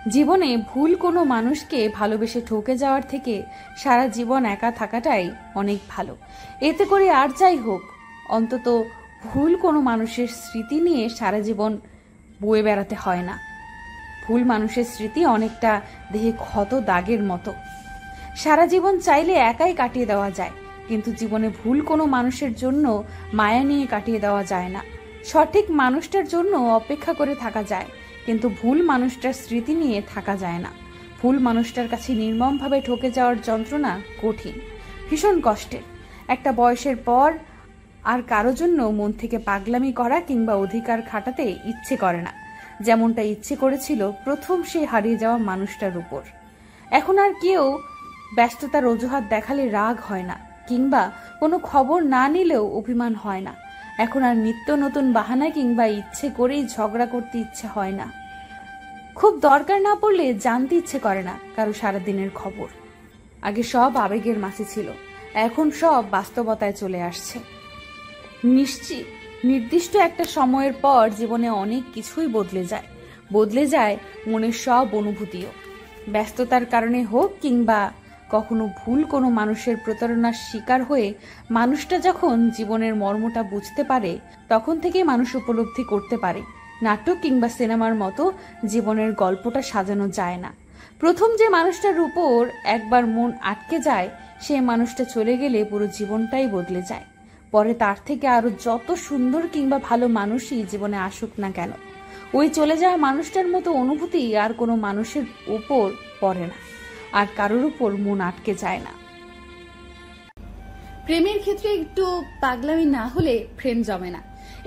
জীবনে ভুল কোনো মানুষকে ভালোবেসে ঠকে যাওয়ার থেকে সারা জীবন একা থাকাটাই অনেক ভালো। এতে করে আর যাই হোক, অন্তত ভুল কোনো মানুষের স্মৃতি নিয়ে সারা জীবন বয়ে বেড়াতে হয় না। ভুল মানুষের স্মৃতি অনেকটা দেহে ক্ষত দাগের মতো, সারা জীবন চাইলে একাই কাটিয়ে দেওয়া যায়, কিন্তু জীবনে ভুল কোনো মানুষের জন্য মায়া নিয়ে কাটিয়ে দেওয়া যায় না। সঠিক মানুষটার জন্য অপেক্ষা করে থাকা যায়, কিন্তু ভুল মানুষটার স্মৃতি নিয়ে থাকা যায় না। ভুল মানুষটার কাছে নির্মমভাবে ঠকে যাওয়ার যন্ত্রণা কঠিন, ভীষণ কষ্টের। একটা বয়সের পর আর কারো জন্য মন থেকে পাগলামি করা কিংবা অধিকার খাটাতে ইচ্ছে করে না, যেমনটা ইচ্ছে করেছিল প্রথম সে হারিয়ে যাওয়া মানুষটার উপর। এখন আর কেউ ব্যস্ততার অজুহাত দেখালে রাগ হয় না, কিংবা কোনো খবর না নিলেও অভিমান হয় না। এখন আর নিত্য নতুন বাহানা কিংবা ইচ্ছে করেই ঝগড়া করতে ইচ্ছে হয় না। খুব দরকার না পড়লে জানতে ইচ্ছে করে না কারো সারাদিনের খবর। আগে সব আবেগের মাঝে ছিল, এখন সব বাস্তবতায় চলে আসছে। নির্দিষ্ট একটা সময়ের পর জীবনে অনেক কিছুই বদলে যায় মনের সব অনুভূতিও। ব্যস্ততার কারণে হোক কিংবা কখনো ভুল কোনো মানুষের প্রতারণার শিকার হয়ে মানুষটা যখন জীবনের মর্মটা বুঝতে পারে, তখন থেকে মানুষ উপলব্ধি করতে পারে নাটক কিংবা সিনেমার মতো জীবনের গল্পটা সাজানো যায় না। প্রথম যে মানুষটার উপর একবার মন আটকে যায়, সে মানুষটা চলে গেলে পুরো জীবনটাই বদলে যায়। পরে তার থেকে আরো যত সুন্দর কিংবা ভালো মানুষই জীবনে আসুক না কেন, ওই চলে যাওয়া মানুষটার মতো অনুভূতি আর কোনো মানুষের উপর পড়ে না, আর কারোর উপর মন আটকে যায় না। প্রেমের ক্ষেত্রে একটু পাগলামি না হলে প্রেম জমে না।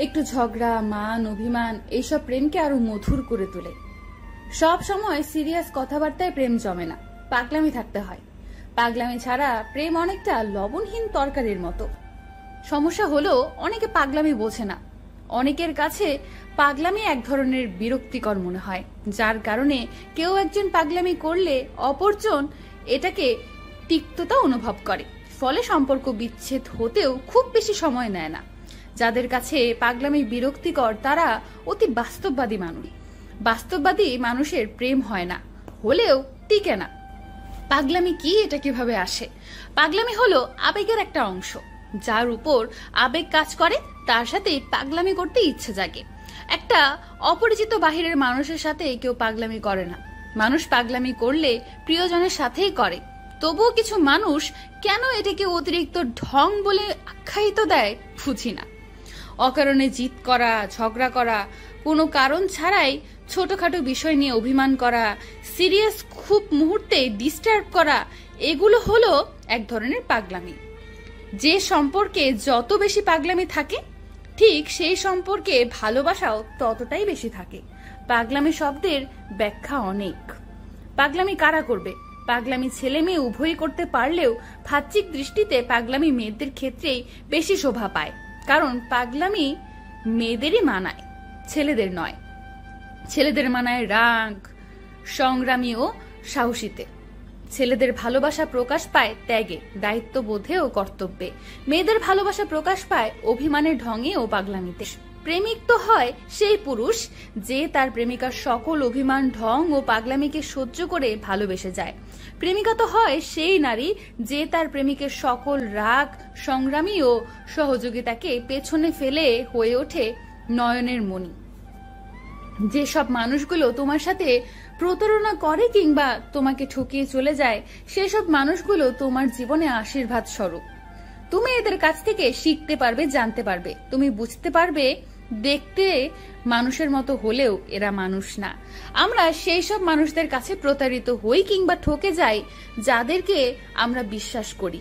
একটু ঝগড়া, মান, অভিমান এইসব প্রেমকে আরো মধুর করে তোলে। সব সময় সিরিয়াস কথাবার্তায় প্রেম জমে না, পাগলামি থাকতে হয়। পাগলামি ছাড়া প্রেম অনেকটা লবণহীন তরকারির মতো। সমস্যা হলো অনেকে পাগলামি বোঝে না। অনেকের কাছে পাগলামি এক ধরনের বিরক্তিকর মনে হয়, যার কারণে কেউ একজন পাগলামি করলে অপরজন এটাকে তিক্ততা অনুভব করে। ফলে সম্পর্ক বিচ্ছেদ হতেও খুব বেশি সময় নেয় না। যাদের কাছে পাগলামি বিরক্তিকর তারা অতি বাস্তববাদী মানুষ। বাস্তববাদী মানুষের প্রেম হয় না, হলেও টিকে না। পাগলামি কি, এটা কিভাবে আসে? পাগলামি হলো আবেগের একটা অংশ। যার উপর আবেগ কাজ করে তার সাথে পাগলামি করতে ইচ্ছে জাগে। একটা অপরিচিত বাহিরের মানুষের সাথে কেউ পাগলামি করে না। মানুষ পাগলামি করলে প্রিয়জনের সাথেই করে। তবুও কিছু মানুষ কেন এটাকে অতিরিক্ত ঢং বলে আখ্যায়িত দেয় বুঝি না। অকারণে জিদ করা, ঝগড়া করা, কোনো কারণ ছাড়াই ছোটখাটো বিষয় নিয়ে অভিমান করা, সিরিয়াস খুব মুহূর্তে ডিস্টার্ব করা, এগুলো হলো এক ধরনের পাগলামি। যে সম্পর্কে যত বেশি পাগলামি থাকে, ঠিক সেই সম্পর্কে ভালোবাসাও ততটাই বেশি থাকে। পাগলামি শব্দের ব্যাখ্যা অনেক। পাগলামি কারা করবে? পাগলামি ছেলে মেয়ে উভয়ই করতে পারলেও বাহ্যিক দৃষ্টিতে পাগলামি মেয়েদের ক্ষেত্রেই বেশি শোভা পায়, কারণ পাগলামি মেয়েদেরই মানায়, ছেলেদের নয়। ছেলেদের মানায় রাগ, সংগ্রামী ও সাহসীতে। ছেলেদের ভালোবাসা প্রকাশ পায় ত্যাগে, দায়িত্ববোধে ও কর্তব্যে। মেয়েদের ভালোবাসা প্রকাশ পায় অভিমানের ঢঙে ও পাগলামিতে। প্রেমিক তো হয় সেই পুরুষ যে তার প্রেমিকার সকল অভিমান, ঢং ও পাগলামিকে সহ্য করে ভালোবেসে যায়। প্রেমিকা তো হয় সেই নারী যে তার প্রেমিকের সকল রাগ, সংগ্রামী ও সহযোগিতাকে পেছনে ফেলে হয়ে ওঠে নয়নের মণি। যেসব মানুষগুলো তোমার সাথে প্রতারণা করে কিংবা তোমাকে ঠকিয়ে চলে যায়, সেসব মানুষগুলো তোমার জীবনে আশীর্বাদ স্বরূপ। তুমি এদের কাছ থেকে শিখতে পারবে, জানতে পারবে। তুমি বুঝতে পারবে দেখতে মানুষের মতো হলেও এরা মানুষ না। আমরা সেই সব মানুষদের কাছে প্রতারিত হই কিংবা ঠকে যাই যাদেরকে আমরা বিশ্বাস করি।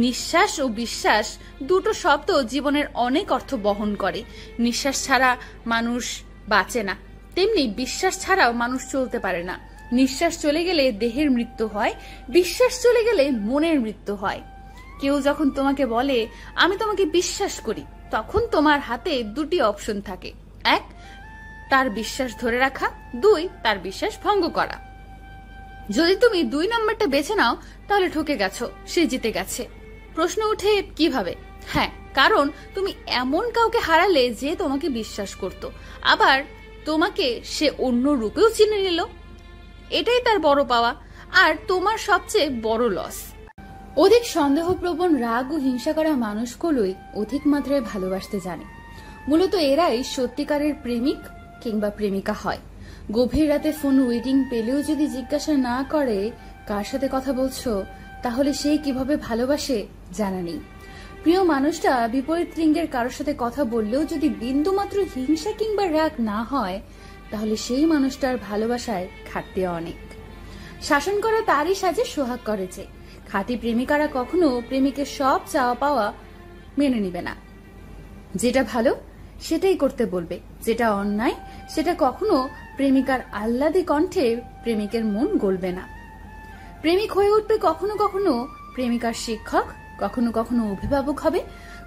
নিঃশ্বাস ও বিশ্বাস দুটো শব্দ জীবনের অনেক অর্থ বহন করে। নিঃশ্বাস ছাড়া মানুষ বাঁচে না, তেমনি বিশ্বাস ছাড়াও মানুষ চলতে পারে না। নিঃশ্বাস চলে গেলে দেহের মৃত্যু হয়, বিশ্বাস চলে গেলে মনের মৃত্যু হয়। কেউ যখন তোমাকে বলে আমি তোমাকে বিশ্বাস করি, তখন তোমার হাতে দুটি অপশন থাকে। এক, তার বিশ্বাস ধরে রাখা, দুই, তার বিশ্বাস ভঙ্গ করা। যদি তুমি 2 নম্বরটা বেছে নাও তাহলে ঠকে গেছো, সে জিতে গেছে। প্রশ্ন উঠে কিভাবে? হ্যাঁ, কারণ তুমি এমন কাউকে হারালে যে তোমাকে বিশ্বাস করত, আবার তোমাকে সে অন্য রূপেও চিনে নিল। এটাই তার বড় পাওয়া, আর তোমার সবচেয়ে বড় লস। অধিক সন্দেহপ্রবণ রাগ ও হিংসা করা মানুষগুলোই অধিক মাত্রায় ভালোবাসতে জানে। মূলত এরাই সত্যিকারের প্রেমিক কিংবা প্রেমিকা হয়। গভীর রাতে ফোন ওয়েটিং পেলেও যদি জিজ্ঞাসা না করে কার সাথে কথা বলছো, তাহলে সে কিভাবে ভালোবাসে জানা নেই। প্রিয় মানুষটা বিপরীত লিঙ্গের কারোর সাথে কথা বললেও যদি বিন্দুমাত্র হিংসা কিংবা রাগ না হয়, তাহলে সেই মানুষটার ভালোবাসায় ঘাটতি অনেক। শাসন করা তারই সাজে সোহাগ করেছে। খাঁটি প্রেমিকারা কখনো প্রেমিকের সব চাওয়া পাওয়া মেনে নিবে না। যেটা ভালো সেটাই করতে বলবে, যেটা অন্যায় সেটা কখনো প্রেমিকার আহ্লাদী কণ্ঠে প্রেমিকের মন গলবে না। প্রেমিক হয়ে উঠবে কখনো কখনো প্রেমিকার শিক্ষক, কখনো কখনো অভিভাবক হবে,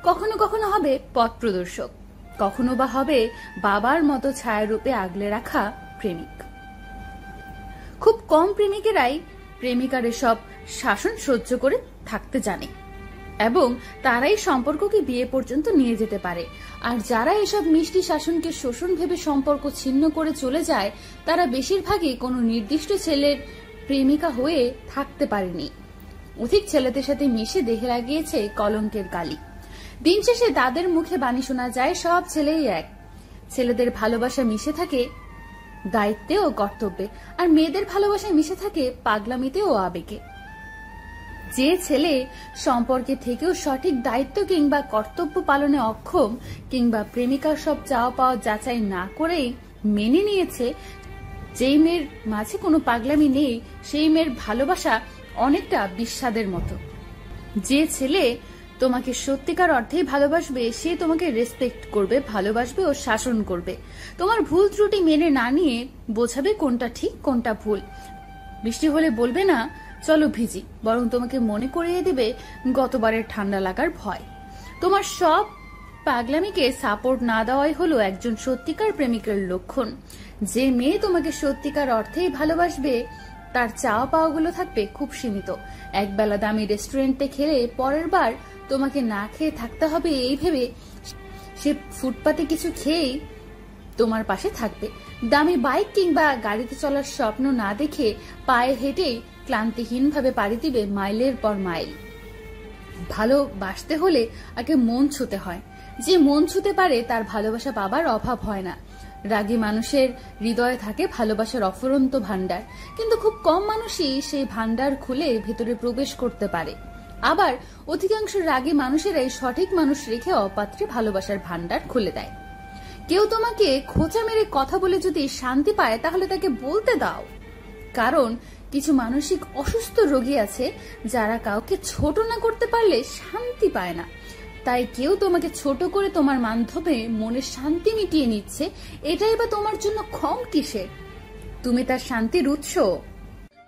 কখনো কখনো হবে পথ প্রদর্শক, কখনো বা হবে বাবার মতো ছায়ারূপে আগলে রাখা প্রেমিক। খুব কম প্রেমিকেরাই প্রেমিকার সব শাসন সহ্য করে থাকতে জানে এবং তারাই সম্পর্ককে বিয়ে পর্যন্ত নিয়ে যেতে পারে। আর যারা এসব মিষ্টি শাসনকে শোষণ ভেবে সম্পর্ক ছিন্ন করে চলে যায়, তারা বেশিরভাগই কোনো নির্দিষ্ট ছেলের প্রেমিকা হয়ে থাকতে পারেনি। অধিক ছেলেদের সাথে মিশে দেহে লাগিয়েছে কলঙ্কের কালি। দিন শেষে তাদের মুখে বাণী শোনা যায়, সব ছেলেই এক। ছেলেদের ভালোবাসা মিশে থাকে দায়িত্বে ও কর্তব্যে, আর মেয়েদের ভালোবাসা মিশে থাকে পাগলামিতে ও আবেগে। যে ছেলে সম্পর্কে থেকেও সঠিক দায়িত্ব কিংবা কর্তব্য পালনে অক্ষম, কিংবা প্রেমিকার সব চাওয়া পাওয়া যাচাই না করেই মেনে নিয়েছে, যেই মেয়ের মাঝে কোনো পাগলামি নেই, সেই মেয়ের ভালোবাসা অনেকটা বিস্বাদের মতো। যে ছেলে তোমাকে সত্যিকার অর্থেই ভালোবাসবে, সে তোমাকে রেসপেক্ট করবে, ভালোবাসবে ও শাসন করবে। তোমার ভুল ত্রুটি মেনে না নিয়ে বোঝাবে কোনটা ঠিক কোনটা ভুল। বৃষ্টি হলে বলবে না চলো ভিজি, বরং তোমাকে মনে করিয়ে দেবে গতবারের ঠান্ডা লাগার ভয়। তোমার সব পাগলামিকে সাপোর্ট না দেওয়াই হলো একজন সত্যিকার প্রেমিকের লক্ষণ। যে মেয়ে তোমাকে সত্যিকার অর্থেই ভালোবাসবে, তার চাওয়া পাওয়াগুলো থাকবে খুব সীমিত। একবেলা দামি রেস্টুরেন্টে খেলে পরের বার তোমাকে না খেয়ে থাকতে হবে এই ভেবে সে ফুটপাতে কিছু খেয়েই তোমার পাশে থাকবে। দামি বাইক কিংবা গাড়িতে চলার স্বপ্ন না দেখে পায়ে হেঁটেই ক্লান্তিহীনভাবে পাড়ি দিবে মাইলের পর মাইল। ভালোবাসতে হলে আগে মন ছুঁতে হয়। যে মন ছুঁতে পারে তার ভালোবাসা পাবার অভাব হয় না। রাগী মানুষের হৃদয়ে থাকে ভালোবাসার অফুরন্ত ভান্ডার, কিন্তু খুব কম মানুষই সেই ভান্ডার খুলে ভেতরে প্রবেশ করতে পারে। আবার অধিকাংশ রাগী মানুষেরাই সঠিক মানুষ রেখে অপাত্রে ভালোবাসার ভান্ডার খুলে দেয়। কেউ তোমাকে খোঁচা মেরে কথা বলে যদি শান্তি পায়, তাহলে তাকে বলতে দাও। কারণ কিছু মানসিক অসুস্থ রোগী আছে যারা কাউকে ছোট না করতে পারলে শান্তি পায় না। তাই কেউ তোমাকে ছোট করে তোমার মাধ্যমে মনের শান্তি মিটিয়ে নিচ্ছে, এটাই বা তোমার জন্য কম কিসের? তুমি তার শান্তির উৎস।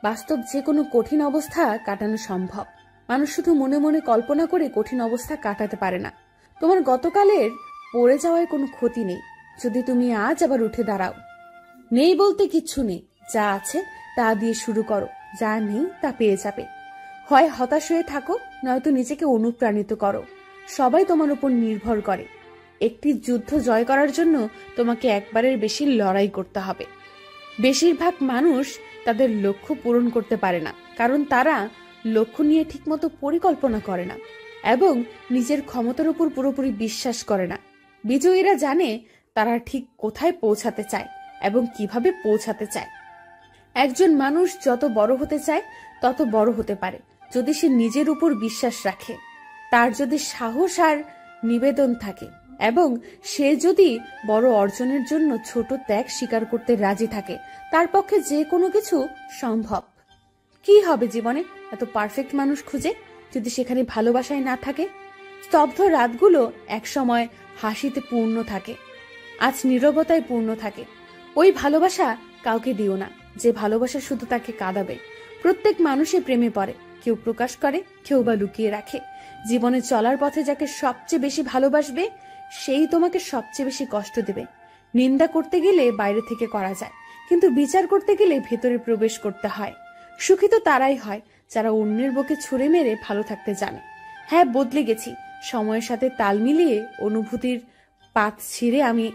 বাস্তব যে কোনো কঠিন অবস্থা কাটানো সম্ভব। মানুষ শুধু মনে মনে কল্পনা করে কঠিন অবস্থা কাটাতে পারে না। তোমার গতকালের পড়ে যাওয়ায় কোনো ক্ষতি নেই যদি তুমি আজ আবার উঠে দাঁড়াও। নেই বলতে কিচ্ছু নেই, যা আছে তা দিয়ে শুরু করো, যা নেই তা পেয়ে যাবে। হয় হতাশ হয়ে থাকো, নয়তো নিজেকে অনুপ্রাণিত করো। সবাই তোমার উপর নির্ভর করে। একটি যুদ্ধ জয় করার জন্য তোমাকে একবারের বেশি লড়াই করতে হবে। বেশিরভাগ মানুষ তাদের লক্ষ্য পূরণ করতে পারে না, কারণ তারা লক্ষ্য নিয়ে ঠিকমতো পরিকল্পনা করে না এবং নিজের ক্ষমতার উপর পুরোপুরি বিশ্বাস করে না। বিজয়ীরা জানে তারা ঠিক কোথায় পৌঁছাতে চায় এবং কিভাবে পৌঁছাতে চায়। একজন মানুষ যত বড় হতে চায় তত বড় হতে পারে যদি সে নিজের উপর বিশ্বাস রাখে, তার যদি সাহস আর নিবেদন থাকে এবং সে যদি বড় অর্জনের জন্য ছোট ত্যাগ স্বীকার করতে রাজি থাকে, তার পক্ষে যে কোনো কিছু সম্ভব। কি হবে জীবনে এত পারফেক্ট মানুষ খুঁজে যদি সেখানে ভালোবাসায় না থাকে? স্তব্ধ রাতগুলো একসময় হাসিতে পূর্ণ থাকে, আজ নীরবতায় পূর্ণ থাকে। ওই ভালোবাসা কাউকে দিও না যে ভালোবাসা শুধু তাকে কাঁদাবে। প্রত্যেক মানুষে প্রেমে পড়ে, কেউ প্রকাশ করে, কেউ বা লুকিয়ে রাখে। জীবনে চলার পথে যাকে সবচেয়ে বেশি ভালোবাসবে সেই তোমাকে সবচেয়ে বেশি কষ্ট দেবে। নিন্দা করতে গেলে বাইরে থেকে করা যায়, কিন্তু বিচার করতে গেলে ভেতরে প্রবেশ করতে হয়। সুখী তো তারাই হয় যারা অন্যের বুকে ছুঁড়ে মেরে ভালো থাকতে জানে। হ্যাঁ, বদলে গেছি, সময়ের সাথে তাল মিলিয়ে অনুভূতির পাত ছিঁড়ে আমি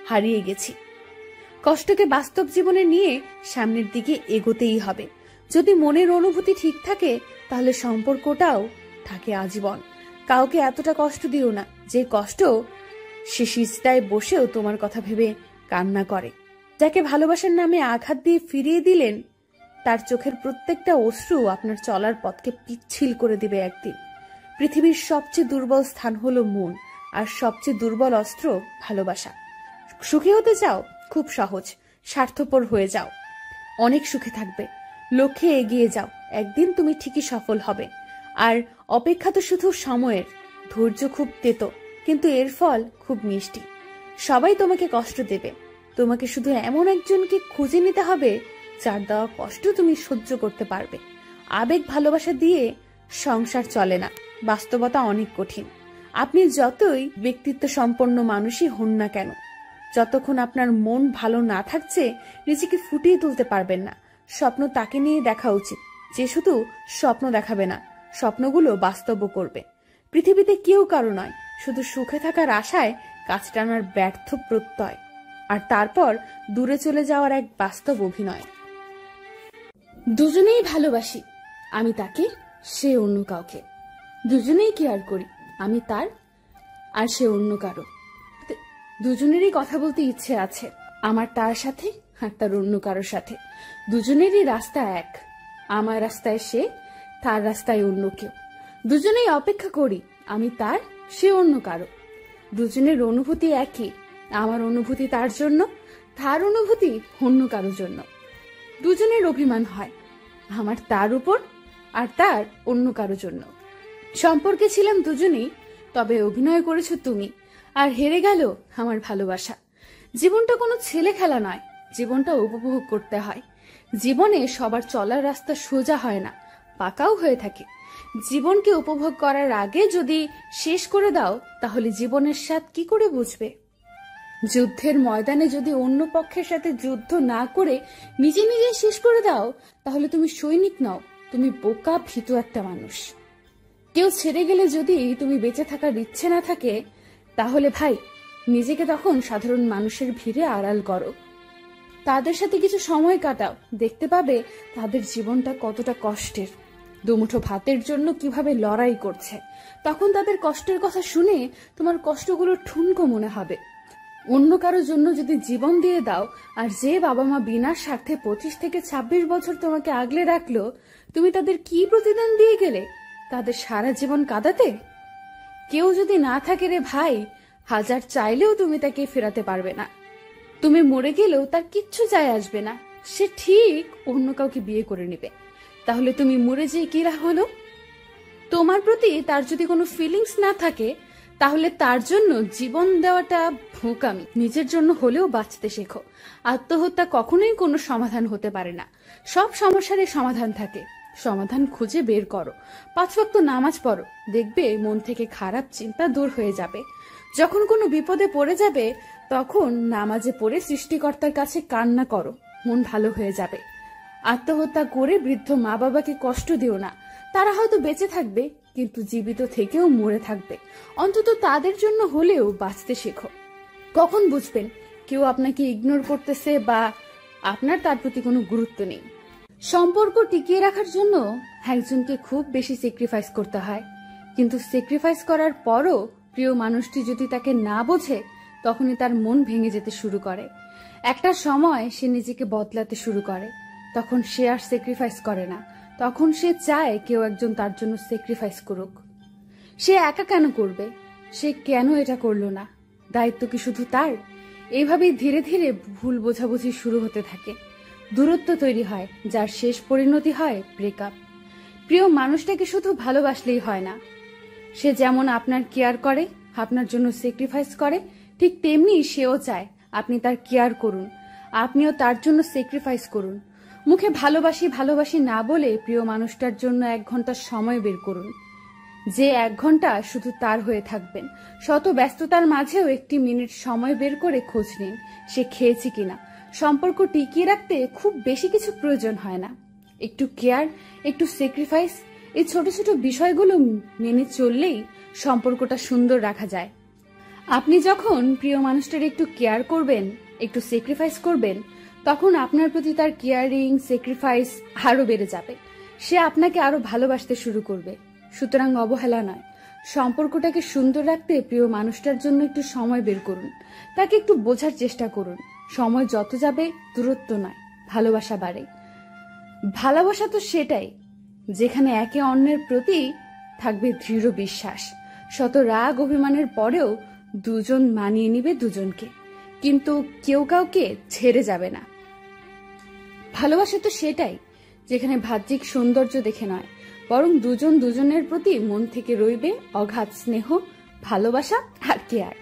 হারিয়ে গেছি। কষ্টকে বাস্তব জীবনে নিয়ে সামনের দিকে এগোতেই হবে। যদি মনের অনুভূতি ঠিক থাকে তাহলে সম্পর্কটাও থাকে আজীবন। কাউকে এতটা কষ্ট দিও না যে কষ্ট সে সিজদায় বসেও তোমার কথা ভেবে কান্না করে। যাকে ভালোবাসার নামে আঘাত দিয়ে ফিরিয়ে দিলেন তার চোখের প্রত্যেকটা অশ্রু আপনার চলার পথকে পিচ্ছিল করে দিবে একদিন। পৃথিবীর সবচেয়ে দুর্বল স্থান হলো মন, আর সবচেয়ে দুর্বল অস্ত্র ভালোবাসা। সুখী হতে চাও? খুব সহজ, স্বার্থপর হয়ে যাও, অনেক সুখে থাকবে, লক্ষ্যে এগিয়ে যাও, একদিন তুমি ঠিকই সফল হবে। আর অপেক্ষা তো শুধু সময়ের, ধৈর্য খুব তেতো কিন্তু এর ফল খুব মিষ্টি। সবাই তোমাকে কষ্ট দেবে, তোমাকে শুধু এমন একজনকে খুঁজে নিতে হবে যার দেওয়া কষ্ট তুমি সহ্য করতে পারবে। আবেগ ভালোবাসা দিয়ে সংসার চলে না, বাস্তবতা অনেক কঠিন। আপনি যতই ব্যক্তিত্ব সম্পন্ন মানুষই হন না কেন, যতক্ষণ আপনার মন ভালো না থাকছে নিজেকে ফুটিয়ে তুলতে পারবেন না। স্বপ্ন তাকে নিয়ে দেখা উচিত যে শুধু স্বপ্ন দেখাবে না, স্বপ্নগুলো বাস্তব করবে। পৃথিবীতে কেউ কারো নয়, শুধু সুখে থাকার আশায় কাজ টানার ব্যর্থ প্রত্যয়, আর তারপর দূরে চলে যাওয়ার এক বাস্তব অভিনয়। দুজনেই ভালোবাসি, আমি তাকে, সে অন্য কাউকে। দুজনেই কেয়ার করি, আমি তার আর সে অন্য কারো। দুজনেরই কথা বলতে ইচ্ছে আছে, আমার তার সাথে আর তার অন্য কারোর সাথে। দুজনেরই রাস্তা এক, আমার রাস্তায় সে, তার রাস্তায় অন্য কেউ। দুজনেই অপেক্ষা করি, আমি তার, সে অন্য কারো। দুজনের অনুভূতি একই, আমার অনুভূতি তার জন্য, তার অনুভূতি অন্য কারোর জন্য। দুজনের অভিমান হয়, আমার তার উপর আর তার অন্য কারো জন্য। সম্পর্কে ছিলাম দুজনেই, তবে অভিনয় করেছো তুমি, আর হেরে গেল আমার ভালোবাসা। জীবনটা কোনো ছেলে খেলা নয়, জীবনটা উপভোগ করতে হয়। জীবনে সবার চলার রাস্তা সোজা হয় না, পাকাও হয়ে থাকে। জীবনকে উপভোগ করার আগে যদি শেষ করে দাও তাহলে জীবনের স্বাদ কি করে বুঝবে? যুদ্ধের ময়দানে যদি অন্য পক্ষের সাথে যুদ্ধ না করে নিজে নিজে শেষ করে দাও তাহলে তুমি সৈনিক নও, তুমি বোকা ভীতু একটা মানুষ। কেউ ছেড়ে গেলে যদি তুমি বেঁচে থাকার ইচ্ছে না থাকে তাহলে ভাই নিজেকে তখন সাধারণ মানুষের ভিড়ে আড়াল করো, তাদের সাথে কিছু সময় কাটাও, দেখতে পাবে তাদের জীবনটা কতটা কষ্টের। দুমুঠো ভাতের জন্য কিভাবে লড়াই করছে, তখন তাদের কষ্টের কথা শুনে তোমার কষ্টগুলো ঠুনকো মনে হবে। অন্য কারোর জন্য যদি জীবন দিয়ে দাও, আর যে বাবা মা বিনা স্বার্থে 25 থেকে 26 বছর তোমাকে আগলে রাখলো, তুমি তাদের কি প্রতিদান দিয়ে গেলে? তাদের সারা জীবন কাঁদাতে? কেউ যদি না থাকে রে ভাই, হাজার চাইলেও তুমি তাকে ফেরাতে পারবে না। তুমি মরে গেলেও তার কিচ্ছু যায় আসবে না, সে ঠিক অন্য কাউকে বিয়ে করে নেবে। তাহলে তুমি মরে যেয়ে কি লাভ হলো? তোমার প্রতি তার যদি কোনো ফিলিংস না থাকে তাহলে তার জন্য জীবন দেওয়াটা বোকামি। নিজের জন্য হলেও বাঁচতে শেখো। আত্মহত্যা কখনোই কোনো সমাধান হতে পারে না। সব সমস্যারই সমাধান থাকে, সমাধান খুঁজে বের করো। 5 ওয়াক্ত নামাজ পড়ো, দেখবে মন থেকে খারাপ চিন্তা দূর হয়ে যাবে। যখন কোনো বিপদে পড়ে যাবে তখন নামাজে পড়ে সৃষ্টিকর্তার কাছে কান্না করো, মন ভালো হয়ে যাবে। আত্মহত্যা করে বৃদ্ধ মা বাবাকে কষ্ট দিও না, তারা হয়তো বেঁচে থাকবে কিন্তু জীবিত থেকেও মরে থাকবে। অন্তত তাদের জন্য হলেও বাঁচতে শেখো। কখন বুঝবেন কেউ আপনাকে ইগনোর করতেছে বা আপনার তার প্রতি কোনো গুরুত্ব নেই? সম্পর্ক টিকিয়ে রাখার জন্য একজনকে খুব বেশি স্যাক্রিফাইস করতে হয়, কিন্তু স্যাক্রিফাইস করার পরও প্রিয় মানুষটি যদি তাকে না বোঝে তখনই তার মন ভেঙে যেতে শুরু করে। একটা সময় সে নিজেকে বদলাতে শুরু করে, তখন সে আর স্যাক্রিফাইস করে না, তখন সে চায় কেউ একজন তার জন্য স্যাক্রিফাইস করুক। সে একা কেন করবে? সে কেন এটা করলো না? দায়িত্ব কি শুধু তার? এইভাবেই ধীরে ধীরে ভুল বোঝাবুঝি শুরু হতে থাকে, দূরত্ব তৈরি হয়, যার শেষ পরিণতি হয় ব্রেকআপ। প্রিয় মানুষটাকে শুধু ভালোবাসলেই হয় না, সে যেমন আপনার কেয়ার করে, আপনার জন্য স্যাক্রিফাইস করে, ঠিক তেমনি সেও চায় আপনি তার কেয়ার করুন, আপনিও তার জন্য স্যাক্রিফাইস করুন। মুখে ভালোবাসি ভালোবাসি না বলে প্রিয় মানুষটার জন্য 1 ঘন্টা সময় বের করুন, যে 1 ঘন্টা শুধু তার হয়ে থাকবেন। শত ব্যস্ততার মাঝেও 1 মিনিট সময় বের করে খোঁজ নিন সে খেয়েছে কিনা। সম্পর্ক টিকিয়ে রাখতে খুব বেশি কিছু প্রয়োজন হয় না, একটু কেয়ার, একটু স্যাক্রিফাইস, এই ছোট ছোট বিষয়গুলো মেনে চললেই সম্পর্কটা সুন্দর রাখা যায়। আপনি যখন প্রিয় মানুষটার একটু কেয়ার করবেন একটু স্যাক্রিফাইস করবেন, তখন আপনার প্রতি তার কেয়ারিং, স্যাক্রিফাইস আরো বেড়ে যাবে। সে আপনাকে আরো ভালোবাসতে শুরু করবে। সুতরাং অবহেলা নয়, সম্পর্কটাকে সুন্দর রাখতে প্রিয় মানুষটার জন্য একটু সময় বের করুন, তাকে একটু বোঝার চেষ্টা করুন। সময় যত যাবে দূরত্ব নয়, ভালোবাসা বাড়ে। ভালোবাসা তো সেটাই যেখানে একে অন্যের প্রতি থাকবে দৃঢ় বিশ্বাস। শত রাগ অভিমানের পরেও দুজন মানিয়ে নিবে দুজনকে, কিন্তু কেউ কাউকে ছেড়ে যাবে না। ভালোবাসা তো সেটাই যেখানে বাহ্যিক সৌন্দর্য দেখে নয়, বরং দুজন দুজনের প্রতি মন থেকে রইবে অগাধ স্নেহ, ভালোবাসা আর কেয়ার।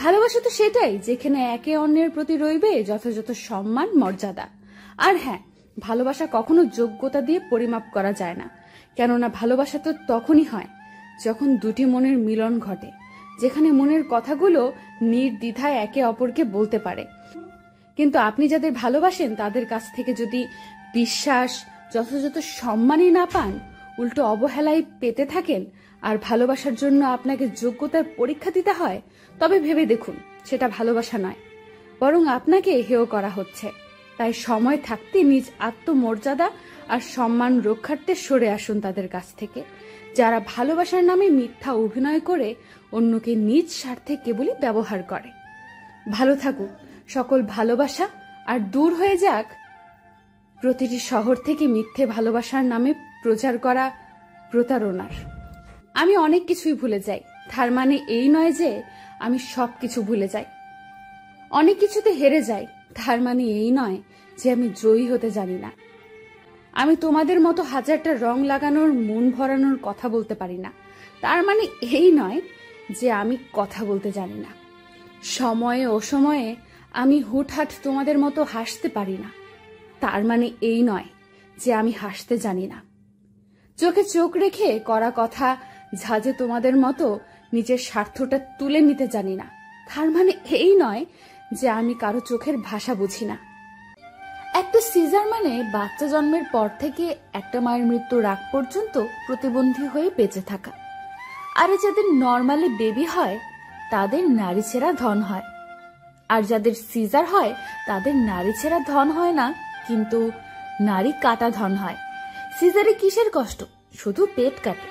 ভালোবাসা তো সেটাই যেখানে একে অন্যের প্রতি রইবে যথাযথ সম্মান, মর্যাদা। আর হ্যাঁ, ভালোবাসা কখনো যোগ্যতা দিয়ে পরিমাপ করা যায় না, কেননা ভালোবাসা তো তখনই হয় যখন দুটি মনের মিলন ঘটে, যেখানে মনের কথাগুলো নির্দ্বিধায় একে অপরকে বলতে পারে। কিন্তু আপনি যাদের ভালোবাসেন তাদের কাছ থেকে যদি বিশ্বাস, যথাযথ সম্মানই না পান, উল্টো অবহেলায় পেতে থাকেন, আর ভালোবাসার জন্য আপনাকে যোগ্যতার পরীক্ষা দিতে হয়, তবে ভেবে দেখুন সেটা ভালোবাসা নয়, বরং আপনাকে হেয় করা হচ্ছে। তাই সময় থাকতে নিজ আত্মমর্যাদা আর সম্মান রক্ষার্থে সরে আসুন তাদের কাছ থেকে, যারা ভালোবাসার নামে মিথ্যা অভিনয় করে অন্যকে নিজ স্বার্থে কেবলই ব্যবহার করে। ভালো থাকুক সকল ভালোবাসা, আর দূর হয়ে যাক প্রতিটি শহর থেকে মিথ্যে ভালোবাসার নামে প্রচার করা প্রতারণার। আমি অনেক কিছুই ভুলে যাই, তার মানে এই নয় যে আমি সবকিছু ভুলে যাই। অনেক কিছুতে হেরে যাই, তার মানে এই নয় যে আমি জয়ী হতে জানি না। আমি তোমাদের মতো হাজারটা রং লাগানোর, মন ভরানোর কথা বলতে পারি না, তার মানে এই নয় যে আমি কথা বলতে জানি না। সময়ে অসময়ে আমি হুটহাট তোমাদের মতো হাসতে পারি না, তার মানে এই নয় যে আমি হাসতে জানি না। চোখে চোখ রেখে করা কথা ঝাঁজে তোমাদের মতো নিজের স্বার্থটা তুলে নিতে জানি না, তার মানে এই নয় যে আমি কারো চোখের ভাষা বুঝি না। একটা সিজার মানে বাচ্চা জন্মের পর থেকে একটা মায়ের মৃত্যুর আগ পর্যন্ত প্রতিবন্ধী হয়ে বেঁচে থাকা। আর যাদের নর্মালি বেবি হয় তাদের নারী ছেঁড়া ধন হয়, আর যাদের সিজার হয় তাদের নারী ছেঁড়া ধন হয় না, কিন্তু নারী কাটা ধন হয়। সিজারে কিসের কষ্ট? শুধু পেট কাটে।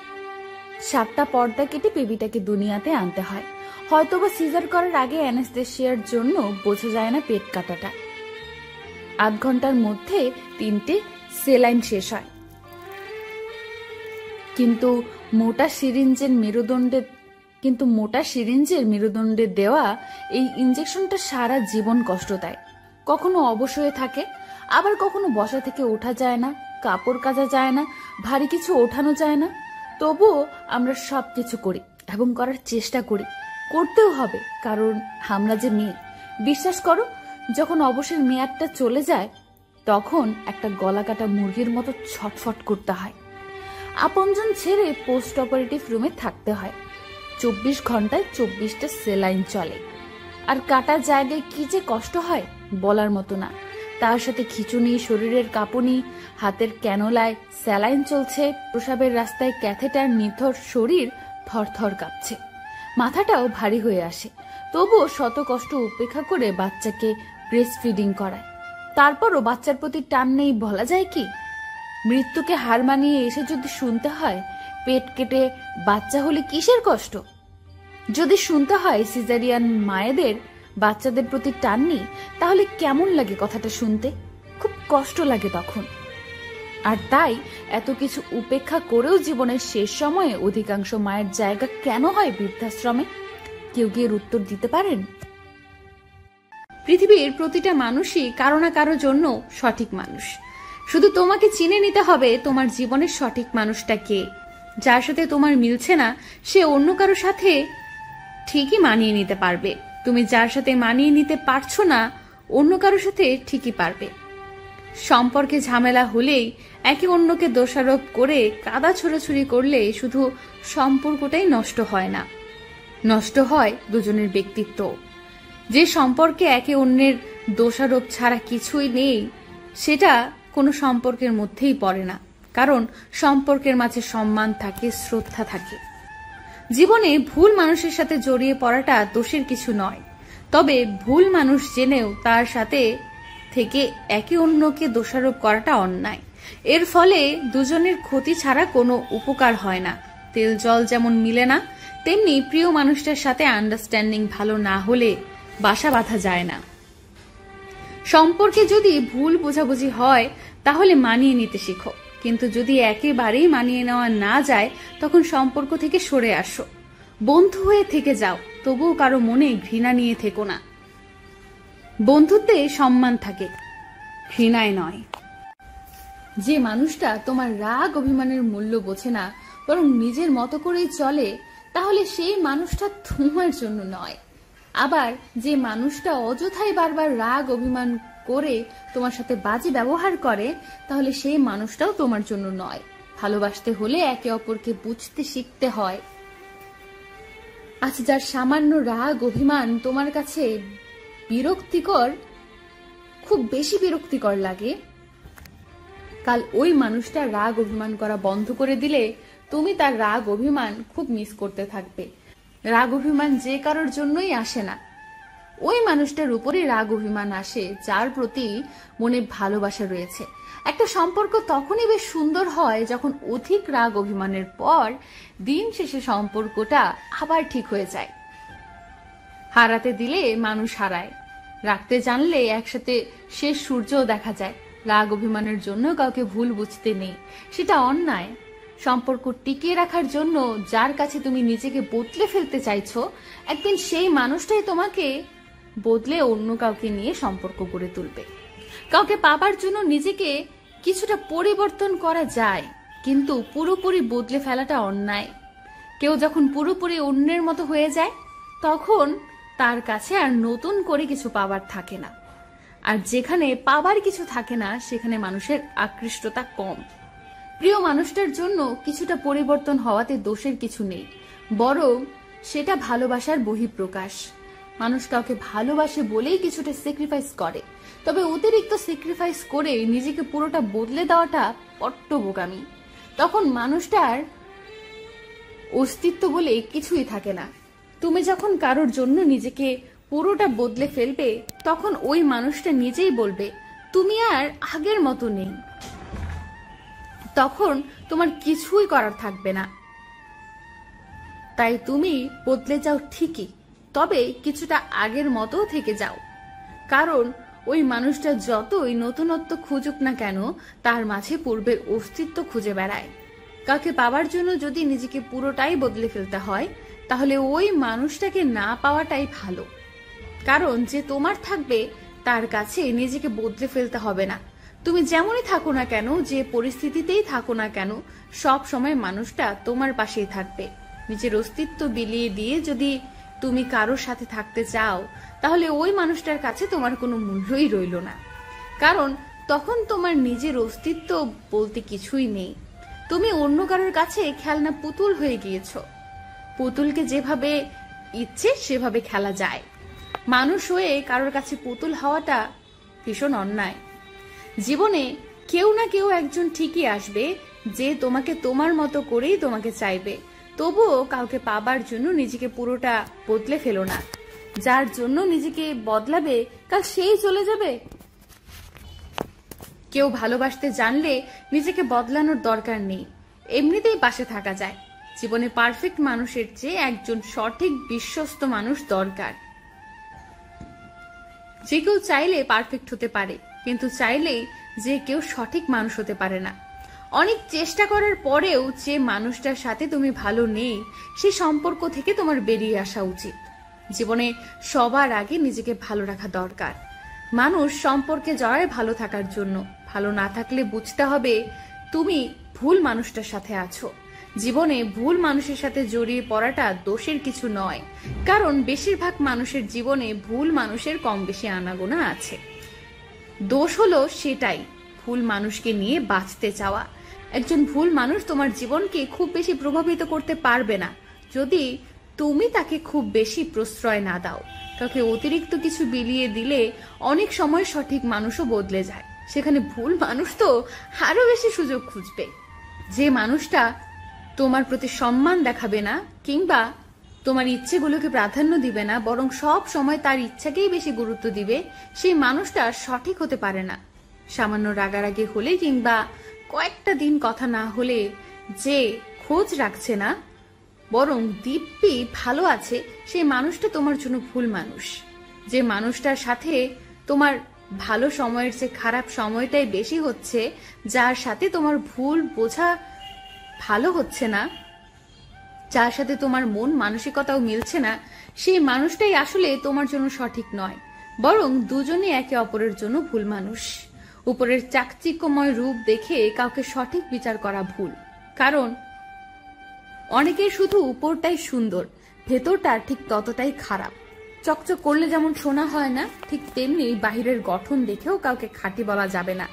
7টা পর্দা কেটে বেবিটাকে দুনিয়াতে আনতে হয়। হয়তোবা সিজার করার আগে অ্যানেস্থেসিয়ার জন্য বোঝা যায় না পেট কাটাটা। 8 ঘন্টার মধ্যে 3টে সেলাইন শেষ হয়, কিন্তু মোটা সিরিঞ্জের মেরুদণ্ডে দেওয়া এই ইঞ্জেকশনটা সারা জীবন কষ্ট দেয়। কখনো অবশ্যই থাকে, আবার কখনো বসা থেকে ওঠা যায় না, কাপড় কাচা যায় না, ভারী কিছু ওঠানো যায় না। তবুও আমরা সবকিছু করি এবং করার চেষ্টা করি, করতেও হবে, কারণ আমরা যে মেয়ে। বিশ্বাস করো, যখন অবসর মেয়াদটা চলে যায় তখন একটা গলা কাটা মুরগির মতো ছটফট করতে হয়। আপনজন ছেড়ে পোস্ট অপারেটিভ রুমে থাকতে হয়। 24 ঘন্টায় 24টা সেলাইন চলে, আর কাটা জায়গায় কি যে কষ্ট হয় বলার মতো না। তার সাথে খিঁচুনি, শরীরের কাঁপুনি, হাতের ক্যানোলায় স্যালাইন চলছে, প্রসাবের রাস্তায় ক্যাথেটার, নিথর শরীর থরথর কাঁপছে, মাথাটাও ভারী হয়ে আসে। তবুও শত কষ্ট উপেক্ষা করে বাচ্চাকে ব্রেস্ট ফিডিং করায়। তারপরও বাচ্চার প্রতি টান নেই বলা যায় কি? মৃত্যুকে হার মানিয়ে এসে যদি শুনতে হয় পেট কেটে বাচ্চা হলে কিসের কষ্ট, যদি শুনতে হয় সিজারিয়ান মায়েদের বাচ্চাদের প্রতি টান নেই, তাহলে কেমন লাগে কথাটা শুনতে? খুব কষ্ট লাগে তখন। আর তাই এত কিছু উপেক্ষা করেও জীবনের শেষ সময়ে অধিকাংশ মায়ের জায়গা কেন হয় বৃদ্ধাশ্রমে? কেউ কি এর উত্তর দিতে পারেন? পৃথিবীর প্রতিটা মানুষই কারো না কারো জন্য সঠিক মানুষ। শুধু তোমাকে চিনে নিতে হবে তোমার জীবনের সঠিক মানুষটা কে। যার সাথে তোমার মিলছে না সে অন্য কারো সাথে ঠিকই মানিয়ে নিতে পারবে। তুমি যার সাথে মানিয়ে নিতে পারছো না অন্য কারোর সাথে ঠিকই পারবে। সম্পর্কে ঝামেলা হলেই একে অন্যকে দোষারোপ করে কাদা ছোড়াছুড়ি করলে শুধু সম্পর্কটাই নষ্ট হয় না, নষ্ট হয় দুজনের ব্যক্তিত্ব। যে সম্পর্কে একে অন্যের দোষারোপ ছাড়া কিছুই নেই সেটা কোনো সম্পর্কের মধ্যেই পড়ে না, কারণ সম্পর্কের মাঝে সম্মান থাকে, শ্রদ্ধা থাকে। জীবনে ভুল মানুষের সাথে জড়িয়ে পড়াটা দোষের কিছু নয়, তবে ভুল মানুষ জেনেও তার সাথে থেকে একে অন্যকে দোষারোপ করাটা অন্যায়। এর ফলে দুজনের ক্ষতি ছাড়া কোনো উপকার হয় না। তেল জল যেমন মিলে না, তেমনি প্রিয় মানুষটার সাথে আন্ডারস্ট্যান্ডিং ভালো না হলে বাসা বাঁধা যায় না। সম্পর্কে যদি ভুল বোঝাবুঝি হয় তাহলে মানিয়ে নিতে শিখো, কিন্তু যদি একেবারেই মানিয়ে নেওয়া না যায় তখন সম্পর্ক থেকে সরে আসো। বন্ধু হয়ে থেকে যাও, তবুও কারো মনে ঘৃণা নিয়ে থেকো না। বন্ধুত্বে সম্মান থাকে, ঘৃণায় নয়। যে মানুষটা তোমার রাগ অভিমানের মূল্য বোঝে না, বরং নিজের মতো করেই চলে, তাহলে সেই মানুষটা তোমার জন্য নয়। আবার যে মানুষটা অযথাই বারবার রাগ অভিমান করে তোমার সাথে বাজে ব্যবহার করে, তাহলে সেই মানুষটাও তোমার জন্য নয়। ভালোবাসতে হলে একে অপরকে বুঝতে শিখতে হয়। আজ যার সামান্য রাগ অভিমান তোমার কাছে বিরক্তিকর, খুব বেশি বিরক্তিকর লাগে, কাল ওই মানুষটা রাগ অভিমান করা বন্ধ করে দিলে তুমি তার রাগ অভিমান খুব মিস করতে থাকবে। রাগ অভিমান যে কারোর জন্যই আসে না, ওই মানুষটার উপরে রাগ অভিমান আসে যার প্রতি মনে ভালোবাসা রয়েছে। একটা সম্পর্ক তখনই বেশ সুন্দর হয় যখন অধিক রাগ অভিমানের পর দিন শেষে সম্পর্কটা আবার ঠিক হয়ে যায়। হারাতে দিলে মানুষ হারায়, রাখতে জানলে একসাথে শেষ সূর্যও দেখা যায়। রাগ অভিমানের জন্য কাউকে ভুল বুঝতে নেই, সেটা অন্যায়। সম্পর্ক টিকিয়ে রাখার জন্য যার কাছে তুমি নিজেকে বদলে ফেলতে চাইছো, একদিন সেই মানুষটাই তোমাকে বদলে অন্য কাউকে নিয়ে সম্পর্ক গড়ে তুলবে। কাউকে পাবার জন্য নিজেকে কিছুটা পরিবর্তন করা যায়, কিন্তু পুরোপুরি বদলে ফেলাটা অন্যায়। কেউ যখন পুরোপুরি অন্যের মতো হয়ে যায়, তখন তার কাছে আর নতুন করে কিছু পাবার থাকে না। আর যেখানে পাবার কিছু থাকে না, সেখানে মানুষের আকৃষ্টতা কম। প্রিয় মানুষটার জন্য কিছুটা পরিবর্তন হওয়াতে দোষের কিছু নেই, বরং সেটা ভালোবাসার বহিঃপ্রকাশ। মানুষ কাউকে ভালোবাসে বলেই কিছুটা স্যাক্রিফাইস করে, তবে অতিরিক্ত স্যাক্রিফাইস করে নিজেকে পুরোটা বদলে দেওয়াটা বড্ড বোকামি। তখন মানুষটার অস্তিত্ব বলে কিছুই থাকে না। তুমি যখন কারোর জন্য নিজেকে পুরোটা বদলে ফেলবে, তখন ওই মানুষটা নিজেই বলবে তুমি আর আগের মতো নেই। তখন তোমার কিছুই করার থাকবে না। তাই তুমি বদলে যাও ঠিকই, তবে কিছুটা আগের মতো থেকে যাও। কারণ ওই মানুষটা যতই নতুনত্ব খুঁজুক না কেন, তার মাঝে পূর্বের অস্তিত্ব খুঁজে বেড়ায়। কাউকে পাওয়ার জন্য যদি নিজেকে পুরোটাই বদলে ফেলতে হয়, তাহলে ওই মানুষটাকে না পাওয়াটাই ভালো। কারণ যে তোমার থাকবে, তার কাছে নিজেকে বদলে ফেলতে হবে না। তুমি যেমনই থাকো না কেন, যে পরিস্থিতিতেই থাকো না কেন, সব সময় মানুষটা তোমার পাশেই থাকবে। নিজের অস্তিত্ব বিলিয়ে দিয়ে যদি তুমি কারোর সাথে থাকতে চাও, তাহলে ওই মানুষটার কাছে তোমার কোনো মূল্যই রইল না। কারণ তখন তোমার নিজের অস্তিত্ব বলতে কিছুই নেই। তুমি অন্য কারোর কাছে খেলনা পুতুল হয়ে গিয়েছো। পুতুলকে যেভাবে ইচ্ছে সেভাবে খেলা যায়, মানুষ হয়ে কারোর কাছে পুতুল হওয়াটা ভীষণ অন্যায়। জীবনে কেউ না কেউ একজন ঠিকই আসবে, যে তোমাকে তোমার মতো করেই তোমাকে চাইবে। তবুও কাউকে পাবার জন্য নিজেকে পুরোটা বদলে ফেলো না। যার জন্য নিজেকে বদলাবে, কাল সেই চলে যাবে। কেউ ভালোবাসতে জানলে নিজেকে বদলানোর দরকার নেই, এমনিতেই পাশে থাকা যায়। জীবনে পারফেক্ট মানুষের চেয়ে একজন সঠিক বিশ্বস্ত মানুষ দরকার। যে কেউ চাইলে পারফেক্ট হতে পারে, কিন্তু চাইলেই যে কেউ সঠিক মানুষ হতে পারে না। অনেক চেষ্টা করার পরেও যে মানুষটার সাথে তুমি ভালো নেই, সেই সম্পর্ক থেকে তোমার বেরিয়ে আসা উচিত। জীবনে সবার আগে নিজেকে ভালো রাখা দরকার। মানুষ সম্পর্কে জড়ায় ভালো থাকার জন্য, ভালো না থাকলে বুঝতে হবে তুমি ভুল মানুষটার সাথে আছো। জীবনে ভুল মানুষের সাথে জড়িয়ে পড়াটা দোষের কিছু নয়, কারণ বেশিরভাগ মানুষের জীবনে ভুল মানুষের কম বেশি আনাগোনা আছে। দোষ হলো সেটাই, ভুল মানুষকে নিয়ে বাঁচতে চাওয়া। একজন ভুল মানুষ তোমার জীবনকে খুব বেশি প্রভাবিত করতে পারবে না, যদি তুমি তাকে খুব বেশি প্রশ্রয় না দাও। কাউকে অতিরিক্ত কিছু বিলিয়ে দিলে অনেক সময় সঠিক মানুষও বদলে যায়, সেখানে ভুল মানুষ তো আরো বেশি সুযোগ খুঁজবে। যে মানুষটা তোমার প্রতি সম্মান দেখাবে না, কিংবা তোমার ইচ্ছেগুলোকে প্রাধান্য দিবে না, বরং সব সময় তার ইচ্ছাকেই বেশি গুরুত্ব দিবে, সেই মানুষটা সঠিক হতে পারে না। সামান্য রাগারাগি হলে কিংবা কয়েকটা দিন কথা না হলে যে খোঁজ রাখছে না, বরং দিব্যি ভালো আছে, সেই মানুষটা তোমার জন্য ভুল মানুষ। যে মানুষটার সাথে তোমার ভালো সময়ের চেয়ে খারাপ সময়টাই বেশি হচ্ছে, যার সাথে তোমার ভুল বোঝা ভালো হচ্ছে না, যার সাথে তোমার মন মানসিকতাও মিলছে না, সেই মানুষটাই আসলে তোমার জন্য সঠিক নয়, বরং দুজনে একে অপরের জন্য ভুল মানুষ। উপরের চাকচিক্যময় রূপ দেখে কাউকে সঠিক বিচার করা ভুল, কারণ অনেকের শুধু উপরটাই সুন্দর, ভেতরটা ঠিক ততটাই খারাপ। চকচক করলে যেমন সোনা হয় না, ঠিক তেমনি বাহিরের গঠন দেখেও কাউকে খাঁটি বলা যাবে না।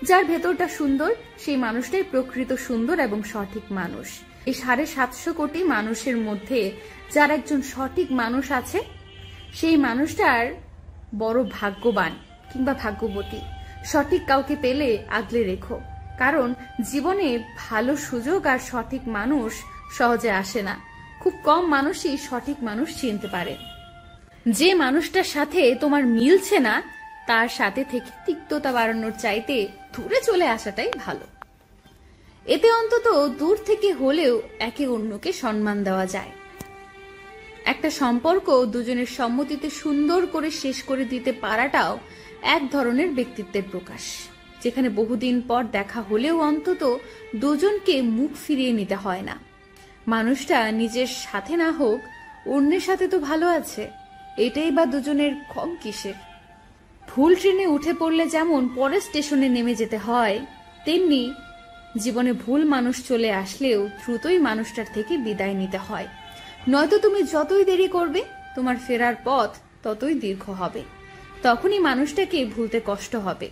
যার ভেতরটা সুন্দর, সেই মানুষটাই প্রকৃত সুন্দর এবং সঠিক মানুষ। এই 750 কোটি মানুষের মধ্যে যার একজন সঠিক মানুষ আছে, সেই মানুষটার বড় ভাগ্যবান কিংবা ভাগ্যবতী। সঠিক কাউকে পেলে আগলে রেখো, কারণ জীবনে ভালো সুযোগ আর সঠিক মানুষ সহজে আসে না। খুব কম মানুষই সঠিক মানুষ চিনতে পারে। যে মানুষটার সাথে তোমার মিলছে না, তার সাথে থেকে তিক্ততা বাড়ানোর চাইতে দূরে চলে আসাটাই ভালো। এতে অন্তত দূর থেকে হলেও একে অন্যকে সম্মান দেওয়া যায়। একটা সম্পর্ক দুজনের সম্মতিতে সুন্দর করে শেষ করে দিতে পারাটাও এক ধরনের ব্যক্তিত্বের প্রকাশ, যেখানে বহুদিন পর দেখা হলেও অন্তত দুজনকে মুখ ফিরিয়ে নিতে হয় না। মানুষটা নিজের সাথে না হোক, অন্যের সাথে তো ভালো আছে, এটাই বা দুজনের কম কিসের? ভুল ট্রেনে উঠে পড়লে যেমন পরের স্টেশনে নেমে যেতে হয়, তেমনি জীবনে ভুল মানুষ চলে আসলেও দ্রুতই মানুষটার থেকে বিদায় নিতে হয়। নয়তো তুমি যতই দেরি করবে, তোমার ফেরার পথ ততই দীর্ঘ হবে। তখনই মানুষটাকে ভুলতে কষ্ট হবে।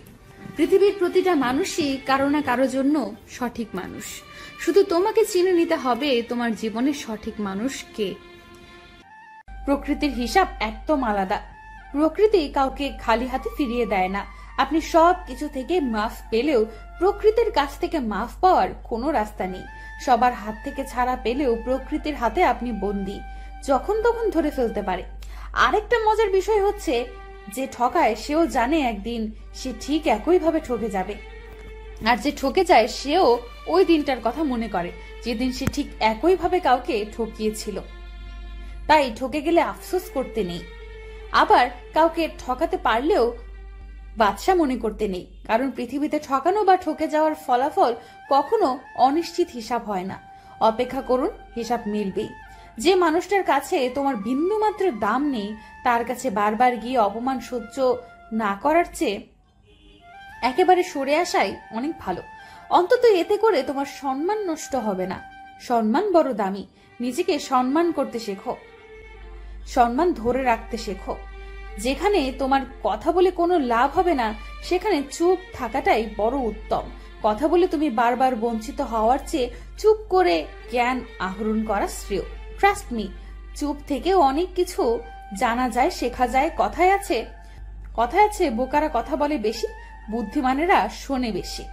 পৃথিবীর প্রতিটা মানুষই কারো না কারো জন্য সঠিক মানুষ। শুধু তোমাকে চিনে নিতে হবে তোমার জীবনের সঠিক মানুষ কে। প্রকৃতির হিসাব একদম আলাদা। প্রকৃতি কাউকে খালি হাতে ফিরিয়ে দেয় না। আপনি সব কিছু থেকে মাফ পেলেও প্রকৃতির কাছ থেকে মাফ পাওয়ার কোনো রাস্তা নেই। সবার হাত থেকে ছাড়া পেলেও প্রকৃতির হাতে আপনি বন্দী, যখন তখন ধরে ফেলতে পারে। আরেকটা মজার বিষয় হচ্ছে, যে ঠকায় সেও জানে একদিন সে ঠিক একইভাবে ঠকে যাবে, আর যে ঠকে যায় সেও ওই দিনটার কথা মনে করে যেদিন সে ঠিক একইভাবে কাউকে ঠকিয়েছিল। তাই ঠকে গেলে আফসোস করতে নেই, আবার কাউকে ঠকাতে পারলেও বাদশা মনে করতে নেই, কারণ পৃথিবীতে ঠকানো বা ঠকে যাওয়ার ফলাফল কখনো অনিশ্চিত হিসাব হয় না। অপেক্ষা করুন, হিসাব মিলবেই। যে মানুষটার কাছে তোমার বিন্দু মাত্র দাম নেই, তার কাছে বারবার গিয়ে অপমান সহ্য না করার চেয়ে একেবারে সরে আসাই অনেক ভালো। অন্তত এতে করে তোমার সম্মান নষ্ট হবে না। সম্মান বড় দামি। নিজেকে সম্মান করতে শেখো, সম্মান ধরে রাখতে শেখো। যেখানে তোমার কথা বলে কোনো লাভ হবে না, সেখানে চুপ থাকাটাই বড় উত্তম। কথা বলে তুমি বারবার বঞ্চিত হওয়ার চেয়ে চুপ করে জ্ঞান আহরণ করা শ্রেয়। ট্রাস্ট মি, চুপ থেকেও অনেক কিছু জানা যায়, শেখা যায়। কথায় আছে বোকারা কথা বলে বেশি, বুদ্ধিমানেরা শোনে বেশি।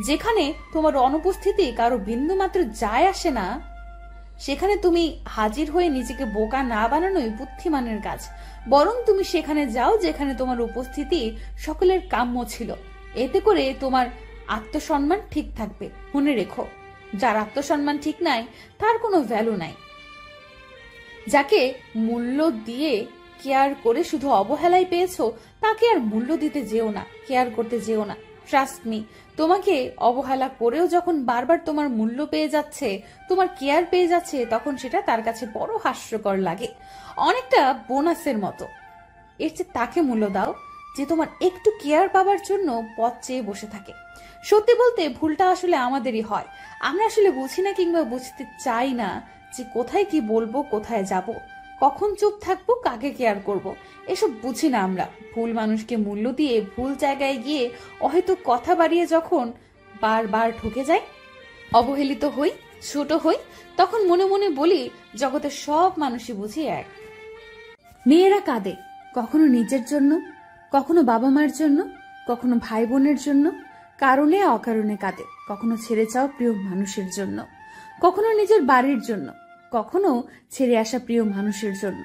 যেখানে তোমার অনুপস্থিতি কারো বিন্দু মাত্র যায় আসে না, সেখানে তুমি হাজির হয়ে নিজেকে বোকা না বানানোই বুদ্ধিমানের কাজ। বরং তুমি সেখানে যাও যেখানে তোমার উপস্থিতি সকলের কাম্য ছিল। এতে করে তোমার আত্মসম্মান ঠিক থাকবে। মনে রেখো, যার আত্মসম্মান ঠিক নাই তার কোনো ভ্যালু নাই। যাকে মূল্য দিয়ে কেয়ার করে শুধু অবহেলাই পেয়েছো, তাকে আর মূল্য দিতে যেও না, কেয়ার করতে যেও না। ট্রাস্ট মি, তোমাকে অবহেলা করেও যখন বারবার তোমার মূল্য পেয়ে যাচ্ছে, তোমার কেয়ার পেয়ে যাচ্ছে, তখন সেটা তার কাছে বড় হাস্যকর লাগে, অনেকটা বোনাসের মতো। এর চেয়ে তাকে মূল্য দাও যে তোমার একটু কেয়ার পাবার জন্য পথ চেয়ে বসে থাকে। সত্যি বলতে ভুলটা আসলে আমাদেরই হয়। আমরা আসলে বুঝি না কিংবা বুঝতে চাই না যে কোথায় কি বলবো, কোথায় যাব, কখন চুপ থাকবো, কাকে কেয়ার করব, এসব বুঝি না আমরা। ভুল মানুষকে মূল্য দিয়ে ভুল জায়গায় গিয়ে হয়তো কথা বাড়িয়ে যখন বারবার ঠকে যাই, অবহেলিত হই, ছোট হই, তখন মনে মনে বলি জগতের সব মানুষই বুঝি এক। মেয়েরা কাঁদে, কখনো নিজের জন্য, কখনো বাবা মার জন্য, কখনো ভাই বোনের জন্য, কারণে অকারণে কাঁদে। কখনো ছেড়ে যাওয়া প্রিয় মানুষের জন্য, কখনো নিজের বাড়ির জন্য, কখনো ছেড়ে আসা প্রিয় মানুষের জন্য,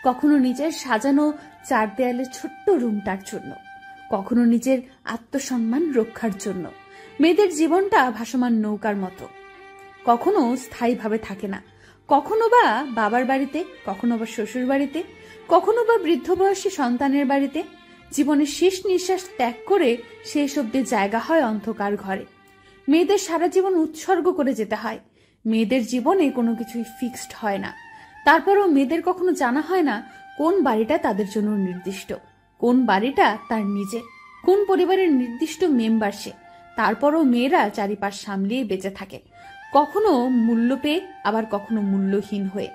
কখনো নিজের সাজানো চার দেয়ালের ছোট্ট রুমটার জন্য, কখনো নিজের আত্মসম্মান রক্ষার জন্য। মেয়েদের জীবনটা ভাসমান নৌকার মতো, কখনো স্থায়ীভাবে থাকে না, কখনো বা বাবার বাড়িতে, কখনো বা শ্বশুর বাড়িতে, কখনো বা বৃদ্ধ বয়সী সন্তানের বাড়িতে। জীবনের শেষ নিঃশ্বাস ত্যাগ করে শেষ অব্দি জায়গা হয় অন্ধকার ঘরে। মেয়েদের সারা জীবন উৎসর্গ করে যেতে হয়। মেয়েদের জীবনে কোনো কিছুই ফিক্সড হয় না। তারপরও মেয়েদের কখনো জানা হয় না কোন বাড়িটা তাদের জন্য নির্দিষ্ট, কোন বাড়িটা তার নিজের, কোন পরিবারের নির্দিষ্ট মেম্বার সে। তারপরও মেয়েরা চারিপাশ সামলিয়ে বেঁচে থাকে, কখনো মূল্য পেয়ে, আবার কখনো মূল্যহীন হয়ে।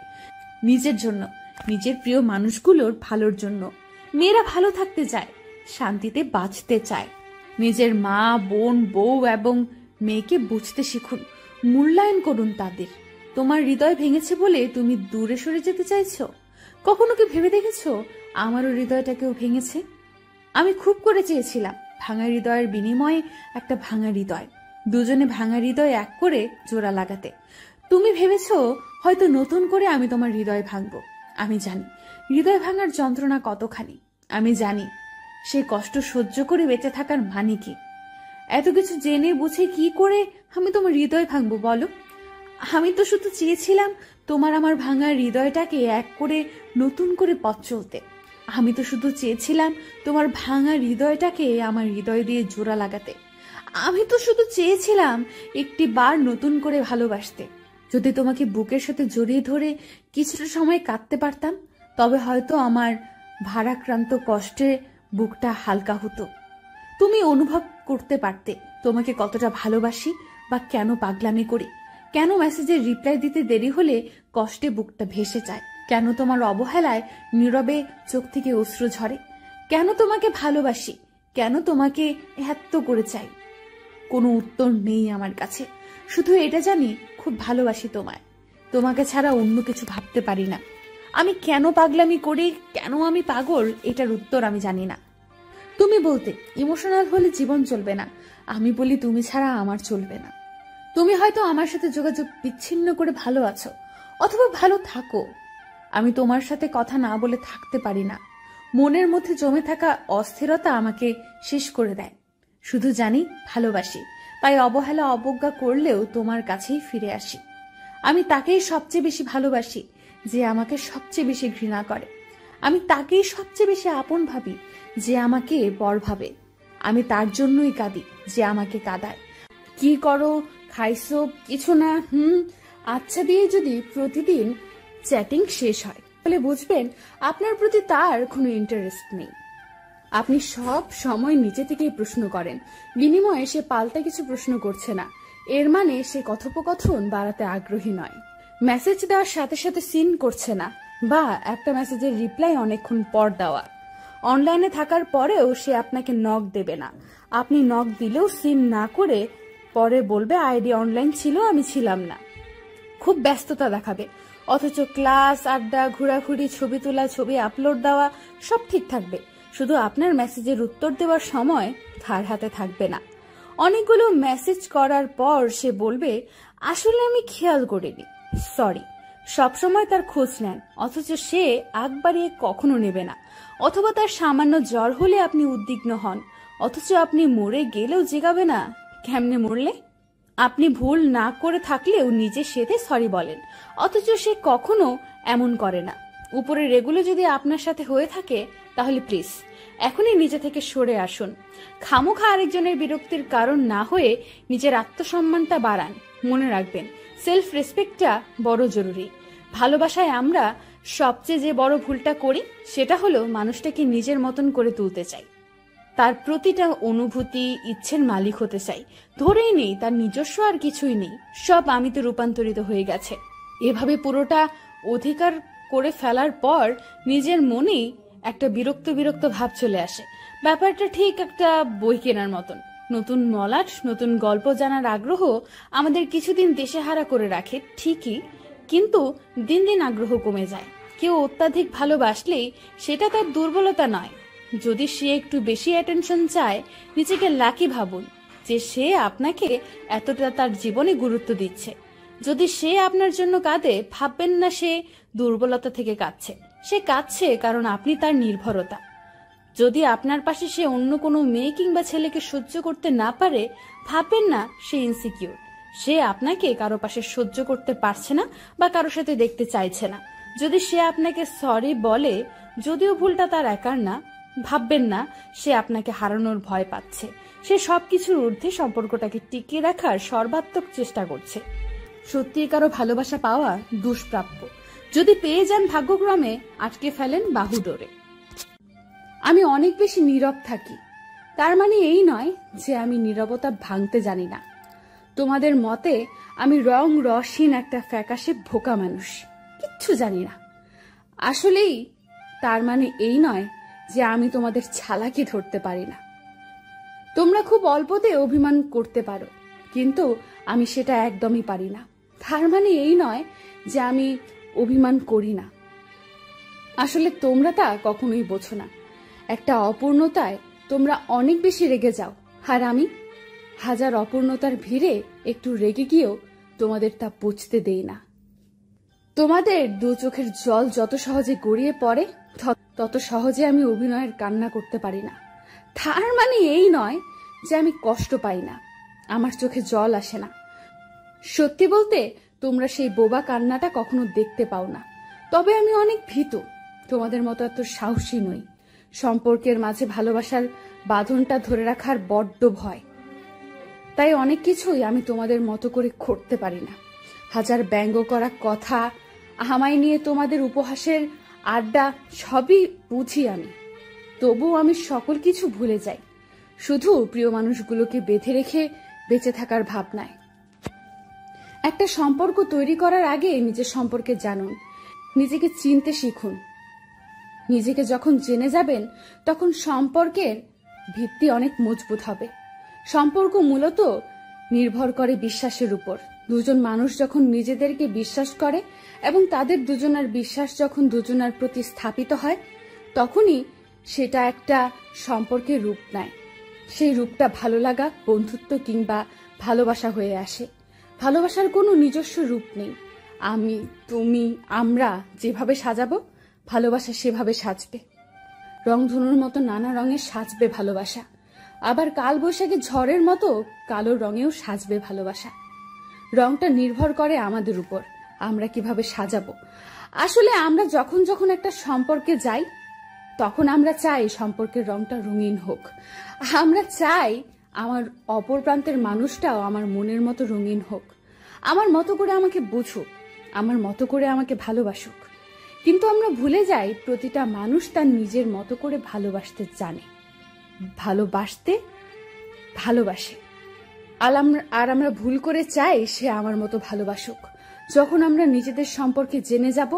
নিজের জন্য, নিজের প্রিয় মানুষগুলোর ভালোর জন্য। মেয়েরা ভালো থাকতে চায়, শান্তিতে বাঁচতে চায়। নিজের মা, বোন, বউ এবং মেয়েকে বুঝতে শিখুন, মূল্যায়ন করুন তাদের। তোমার হৃদয় ভেঙেছে বলে তুমি দূরে সরে যেতে চাইছো? কখনো কি ভেবে দেখেছো আমারও হৃদয়টা কেউ ভেঙেছে? আমি খুব করে চেয়েছিলাম ভাঙা হৃদয়ের বিনিময়ে একটা ভাঙা হৃদয়, দুজনে ভাঙা হৃদয় এক করে জোড়া লাগাতে। তুমি ভেবেছো হয়তো নতুন করে আমি তোমার হৃদয় ভাঙবো। আমি জানি হৃদয় ভাঙার যন্ত্রণা কতখানি। আমি জানি সেই কষ্ট সহ্য করে বেঁচে থাকার মানে কি। এত কিছু জেনে বুঝে কি করে আমি তোমার হৃদয় ভাঙবো বলো? আমি তো শুধু চেয়েছিলাম তোমার আমার ভাঙা হৃদয়টাকে এক করে নতুন করে পথ চলতে। আমি তো শুধু চেয়েছিলাম তোমার ভাঙা হৃদয়টাকে আমার হৃদয় দিয়ে জোড়া লাগাতে। আমি তো শুধু চেয়েছিলাম একটি বার নতুন করে ভালোবাসতে। যদি তোমাকে বুকের সাথে জড়িয়ে ধরে কিছুটা সময় কাটতে পারতাম, তবে হয়তো আমার ভারাক্রান্ত কষ্টে বুকটা হালকা হতো। তুমি অনুভব করতে পারতে তোমাকে কতটা ভালোবাসি, বা কেন পাগলামি করি, কেন মেসেজের রিপ্লাই দিতে দেরি হলে কষ্টে বুকটা ভেসে যায়, কেন তোমার অবহেলায় নীরবে চোখ থেকে অশ্রু ঝরে, কেন তোমাকে ভালোবাসি, কেন তোমাকে এত করে চাই। কোনো উত্তর নেই আমার কাছে। শুধু এটা জানি খুব ভালোবাসি তোমায়। তোমাকে ছাড়া অন্য কিছু ভাবতে পারি না। আমি কেন পাগলামি করি, কেন আমি পাগল, এটার উত্তর আমি জানি না। তুমি বলতে ইমোশনাল হলে জীবন চলবে না, আমি বলি তুমি ছাড়া আমার চলবে না। তুমি হয়তো আমার সাথে যোগাযোগ বিচ্ছিন্ন করে ভালো আছো, অথবা ভালো থাকো। আমি তোমার সাথে কথা না বলে থাকতে পারি না। মনের মধ্যে জমে থাকা অস্থিরতা আমাকে শেষ করে দেয়। শুধু জানি ভালোবাসি, তাই অবহেলা অবজ্ঞা করলেও তোমার কাছেই ফিরে আসি। আমি তাকেই সবচেয়ে বেশি ভালোবাসি যে আমাকে সবচেয়ে বেশি ঘৃণা করে। আমি তাকেই সবচেয়ে বেশি আপন ভাবি যে আমাকে বর ভাবে। আমি তার জন্যই কাঁদি যে আমাকে কাঁদায়। কি করো, খাইছো, কিছু না, আচ্ছা দিয়ে যদি প্রতিদিন চ্যাটিং শেষ হয়, তাহলে বুঝবেন আপনার প্রতি তার কোনো ইন্টারেস্ট নেই। আপনি সব সময় নিজে থেকেই প্রশ্ন করেন, বিনিময়ে সে পাল্টা কিছু প্রশ্ন করছে না। এর মানে সে কথোপকথন বাড়াতে আগ্রহী নয়। মেসেজ দেওয়ার সাথে সাথে সিন করছে না, বা একটা মেসেজের রিপ্লাই অনেকক্ষণ পর দেওয়া। অনলাইনে থাকার পরেও সে আপনাকে নক দেবে না। আপনি নক দিলেও সিন না করে পরে বলবে আইডি অনলাইন ছিল, আমি ছিলাম না। খুব ব্যস্ততা দেখাবে, অথচ ক্লাস, আড্ডা, ঘোরাঘুরি, ছবি তোলা, ছবি আপলোড দেওয়া সব ঠিক থাকবে। শুধু আপনার মেসেজের উত্তর দেওয়ার সময় তার হাতে থাকবে না। অনেকগুলো মেসেজ করার পর সে বলবে আসলে আমি খেয়াল করিনি, সরি। সবসময় তার খোঁজ নেন, অথচ সে আগ বাড়িয়ে কখনো নেবে না। অথবা তার সামান্য জ্বর হলে আপনি উদ্বিগ্ন হন, অথচ আপনি মরে গেলেও জেগাবে না। কেমনে মরলে? আপনি ভুল না করে থাকলেও নিজের সাথে সরি বলেন, অথচ সে কখনো এমন করে না। উপরের এগুলো যদি আপনার সাথে হয়ে থাকে তাহলে প্লিজ এখনই নিজে থেকে সরে আসুন। খামোখা আরেকজনের বিরক্তির কারণ না হয়ে নিজের আত্মসম্মানটা বাড়ান। মনে রাখবেন, সেলফ রেসপেক্টটা বড় জরুরি। ভালোবাসায় আমরা সবচেয়ে যে বড় ভুলটা করি সেটা হলো মানুষটাকে নিজের মতন করে তুলতে চাই, তার প্রতিটা অনুভূতি, ইচ্ছের মালিক হতে চাই। ধরেই নেই তার নিজস্ব আর কিছুই নেই, সব আমিতে রূপান্তরিত হয়ে গেছে। এভাবে পুরোটা অধিকার করে ফেলার পর নিজের মনেই একটা বিরক্ত বিরক্ত ভাব চলে আসে। ব্যাপারটা ঠিক একটা বই কেনার মতন। নতুন মলাট, নতুন গল্প জানার আগ্রহ আমাদের কিছুদিন দেশেহারা করে রাখে ঠিকই, কিন্তু দিন দিন আগ্রহ কমে যায়। কেউ অত্যাধিক ভালোবাসলেই সেটা তার দুর্বলতা নয়। যদি সে একটু বেশি অ্যাটেনশন চায়, নিজেকে লাকি ভাবুন যে সে আপনাকে এতটা তার জীবনে গুরুত্ব দিচ্ছে। যদি সে আপনার জন্য কাঁদে, ভাববেন না সে দুর্বলতা থেকে কাঁদছে। সে কাঁদছে কারণ আপনি তার নির্ভরতা। যদি আপনার পাশে সে অন্য কোনো মেয়ে কিংবা ছেলেকে সহ্য করতে না পারে, ভাববেন না সে ইনসিকিউর। সে আপনাকে কারো পাশে সহ্য করতে পারছে না বা কারো সাথে দেখতে চাইছে না। যদি সে আপনাকে সরি বলে, যদিও ভুলটা তার একার না, ভাববেন না সে আপনাকে হারানোর ভয় পাচ্ছে। সে সবকিছুর ঊর্ধ্বে সম্পর্কটাকে টিকিয়ে রাখার সর্বাত্মক চেষ্টা করছে। সত্যিকারও ভালোবাসা পাওয়া দুষ্প্রাপ্য। যদি পেয়ে যান ভাগ্যক্রমে, আটকে ফেলেন বাহুডোরে। আমি অনেক বেশি নীরব থাকি, তার মানে এই নয় যে আমি নীরবতা ভাঙতে জানি না। তোমাদের মতে আমি রং রসহীন একটা ফ্যাকাশে ভোকা মানুষ, কিচ্ছু জানি না। আসলেই তার মানে এই নয় যে আমি তোমাদের ছালাকে ধরতে পারি না। তোমরা খুব অল্পতে অভিমান করতে পারো, কিন্তু আমি সেটা একদমই পারি না। তার মানে এই নয় যে আমি অভিমান করি না। আসলে তোমরা তা কখনোই বোঝো না। একটা অপূর্ণতায় তোমরা অনেক বেশি রেগে যাও, আর আমি হাজার অপূর্ণতার ভিড়ে একটু রেগে গিয়েও তোমাদের তা বুঝতে দেই না। তোমাদের দু চোখের জল যত সহজে গড়িয়ে পড়ে, তত সহজে আমি অভিনয়ের কান্না করতে পারি না। তার মানে এই নয় যে আমি কষ্ট পাই না, আমার চোখে জল আসে না। সত্যি বলতে তোমরা সেই বোবা কান্নাটা কখনো দেখতে পাও না। তবে আমি অনেক ভীতু, তোমাদের মতো এত সাহসী নই। সম্পর্কের মাঝে ভালোবাসার বাঁধনটা ধরে রাখার বড্ড ভয়। তাই অনেক কিছুই আমি তোমাদের মতো করে করতে পারি না। হাজার ব্যঙ্গ করা কথা, আমায় নিয়ে তোমাদের উপহাসের আড্ডা সবই বুঝি আমি, তবুও আমি সকল কিছু ভুলে যাই, শুধু প্রিয় মানুষগুলোকে বেঁধে রেখে বেঁচে থাকার ভাবনায়। একটা সম্পর্ক তৈরি করার আগে নিজের সম্পর্কে জানুন, নিজেকে চিনতে শিখুন। নিজেকে যখন জেনে যাবেন, তখন সম্পর্কের ভিত্তি অনেক মজবুত হবে। সম্পর্ক মূলত নির্ভর করে বিশ্বাসের উপর। দুজন মানুষ যখন নিজেদেরকে বিশ্বাস করে এবং তাদের দুজনার বিশ্বাস যখন দুজনার প্রতি স্থাপিত হয়, তখনই সেটা একটা সম্পর্কের রূপ নেয়। সেই রূপটা ভালো লাগা, বন্ধুত্ব কিংবা ভালোবাসা হয়ে আসে। ভালোবাসার কোনো নিজস্ব রূপ নেই। আমি, তুমি, আমরা যেভাবে সাজাবো, ভালোবাসা সেভাবে সাজবে। রংধনুর মতো নানা রঙে সাজবে ভালোবাসা। আবার কালবৈশাখী ঝড়ের মতো কালো রঙেও সাজবে ভালোবাসা। রংটা নির্ভর করে আমাদের উপর, আমরা কিভাবে সাজাবো। আসলে আমরা যখন যখন একটা সম্পর্কে যাই, তখন আমরা চাই সম্পর্কের রংটা রঙিন হোক। আমরা চাই আমার অপর প্রান্তের মানুষটাও আমার মনের মতো রঙিন হোক, আমার মতো করে আমাকে বুঝুক, আমার মতো করে আমাকে ভালোবাসুক। কিন্তু আমরা ভুলে যাই প্রতিটা মানুষ তার নিজের মতো করে ভালোবাসতে জানে, ভালোবাসে। আর আমরা ভুল করে চাই সে আমার মতো ভালোবাসুক। যখন আমরা নিজেদের সম্পর্কে জেনে যাব,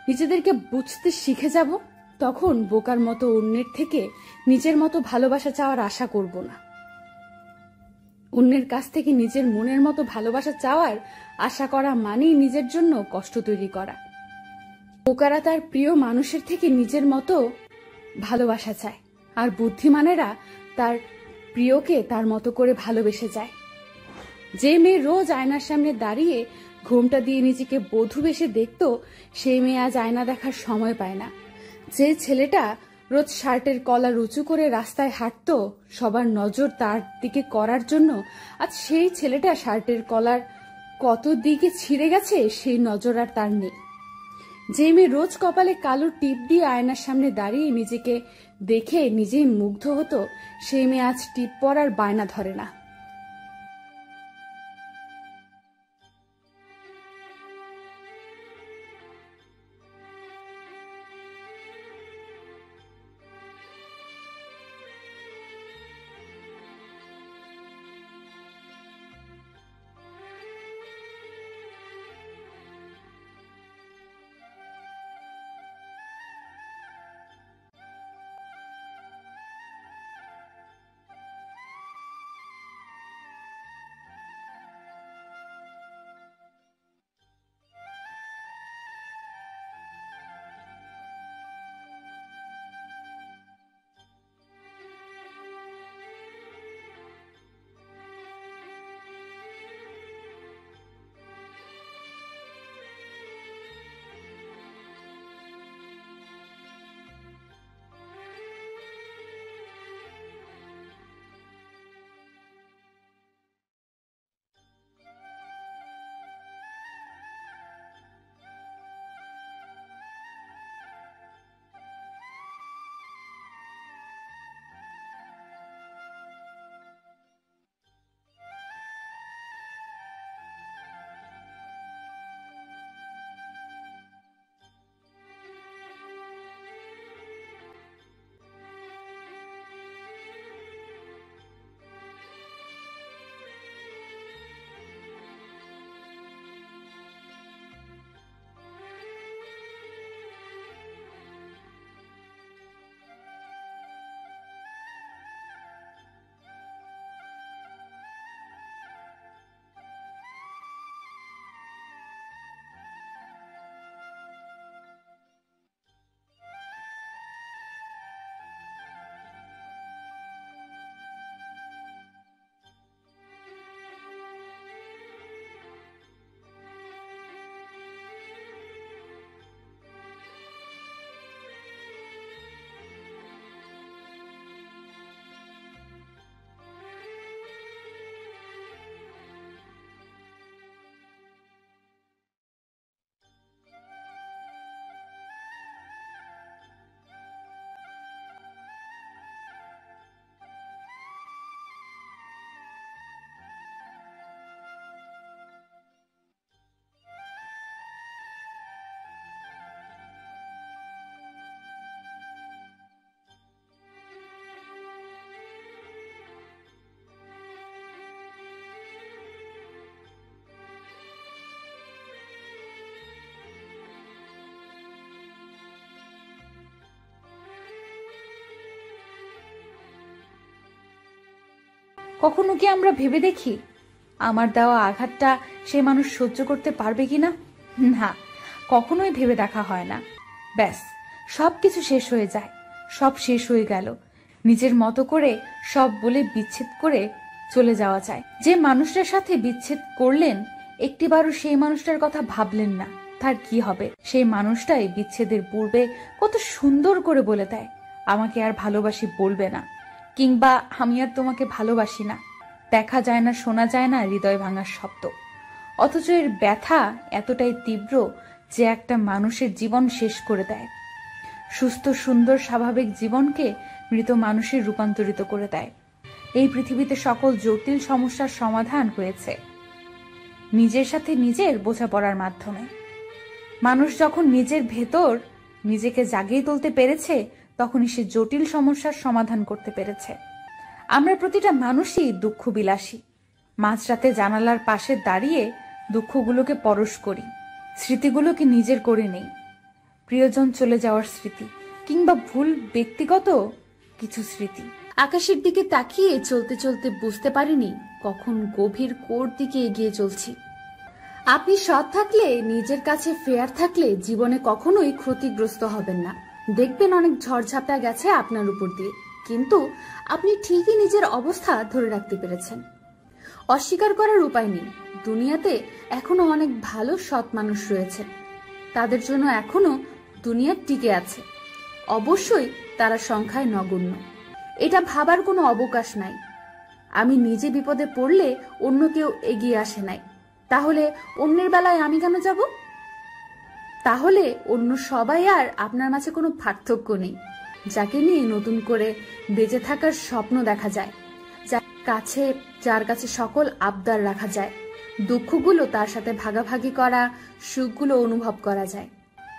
নিজেদেরকে বুঝতে শিখে যাব, তখন বোকার মতো অন্যের থেকে নিজের মতো ভালোবাসা চাওয়ার আশা করব না। অন্যের কাছ থেকে নিজের মনের মতো ভালোবাসা চাওয়ার আশা করা মানেই নিজের জন্য কষ্ট তৈরি করা। বোকারা তার প্রিয় মানুষের থেকে নিজের মতো ভালোবাসা চায়, আর বুদ্ধিমানেরা তার প্রিয়কে তার মতো করে ভালোবেসে যায়। যে মেয়ে রোজ আয়নার সামনে দাঁড়িয়ে ঘোমটা দিয়ে নিজেকে বধূ বেশে দেখত, সেই মেয়ে আজ আয়না দেখার সময় পায় না। যে ছেলেটা রোজ শার্টের কলার উঁচু করে রাস্তায় হাঁটত সবার নজর তার দিকে করার জন্য, আজ সেই ছেলেটা শার্টের কলার কত দিকে ছিঁড়ে গেছে সেই নজর আর তার নেই। যে মেয়ে রোজ কপালে কালো টিপ দিয়ে আয়নার সামনে দাঁড়িয়ে নিজেকে দেখে নিজেই মুগ্ধ হতো, সেই মেয়ে আজ টিপ পরার বায়না ধরে না। কখনো কি আমরা ভেবে দেখি আমার দেওয়া আঘাতটা সে মানুষ সহ্য করতে পারবে কিনা? না, কখনোই ভেবে দেখা হয় না। ব্যাস, সবকিছু শেষ হয়ে যায়, সব শেষ হয়ে গেল, নিজের মতো করে সব বলে বিচ্ছেদ করে চলে যাওয়া যায়। যে মানুষটার সাথে বিচ্ছেদ করলেন, একটিবারও সেই মানুষটার কথা ভাবলেন না, তার কি হবে? সেই মানুষটাই বিচ্ছেদের পূর্বে কত সুন্দর করে বলে দেয়, আমাকে আর ভালোবাসি বলবে না, কিংবা আমি আর তোমাকে ভালোবাসি না। দেখা যায় না, শোনা যায় না হৃদয় ভাঙার শব্দ, অথচ এর ব্যথা এতটাই তীব্র যে একটা মানুষের জীবন শেষ করে দেয়। সুস্থ, সুন্দর, স্বাভাবিক জীবনকে মৃত মানুষের রূপান্তরিত করে দেয়। এই পৃথিবীতে সকল জটিল সমস্যার সমাধান হয়েছে নিজের সাথে নিজের বোঝাপড়ার মাধ্যমে। মানুষ যখন নিজের ভেতর নিজেকে জাগিয়ে তুলতে পেরেছে, তখনই সে জটিল সমস্যার সমাধান করতে পেরেছে। আমরা প্রতিটা মানুষই দুঃখ বিলাসী। মাঝরাতে জানালার পাশে দাঁড়িয়ে দুঃখগুলোকে পরশ করি, স্মৃতিগুলোকে নিজের করে নেই। প্রিয়জন চলে যাওয়ার স্মৃতি, কিংবা ভুল ব্যক্তিগত কিছু স্মৃতি। আকাশের দিকে তাকিয়ে চলতে চলতে বুঝতে পারিনি কখন গভীর কোর দিকে এগিয়ে চলছি। আপনি সৎ থাকলে, নিজের কাছে ফেয়ার থাকলে জীবনে কখনোই ক্ষতিগ্রস্ত হবেন না। দেখবেন অনেক ঝড়ঝাপটা গেছে আপনার উপর দিয়ে, কিন্তু আপনি ঠিকই নিজের অবস্থা ধরে রাখতে পেরেছেন। অস্বীকার করার উপায় নেই, দুনিয়াতে এখনো অনেক ভালো সৎ মানুষ রয়েছে, তাদের জন্য এখনো দুনিয়া টিকে আছে। অবশ্যই তারা সংখ্যায় নগণ্য, এটা ভাবার কোনো অবকাশ নাই। আমি নিজে বিপদে পড়লে অন্য কেউ এগিয়ে আসে নাই, তাহলে অন্যের বেলায় আমি কেন যাব? তাহলে অন্য সবাই আর আপনার মাঝে কোনো পার্থক্য নেই। যাকে নিয়ে নতুন করে বেঁচে থাকার স্বপ্ন দেখা যায়, যার কাছে সকল আবদার রাখা যায়, দুঃখগুলো তার সাথে ভাগাভাগি করা, সুখগুলো অনুভব করা যায়।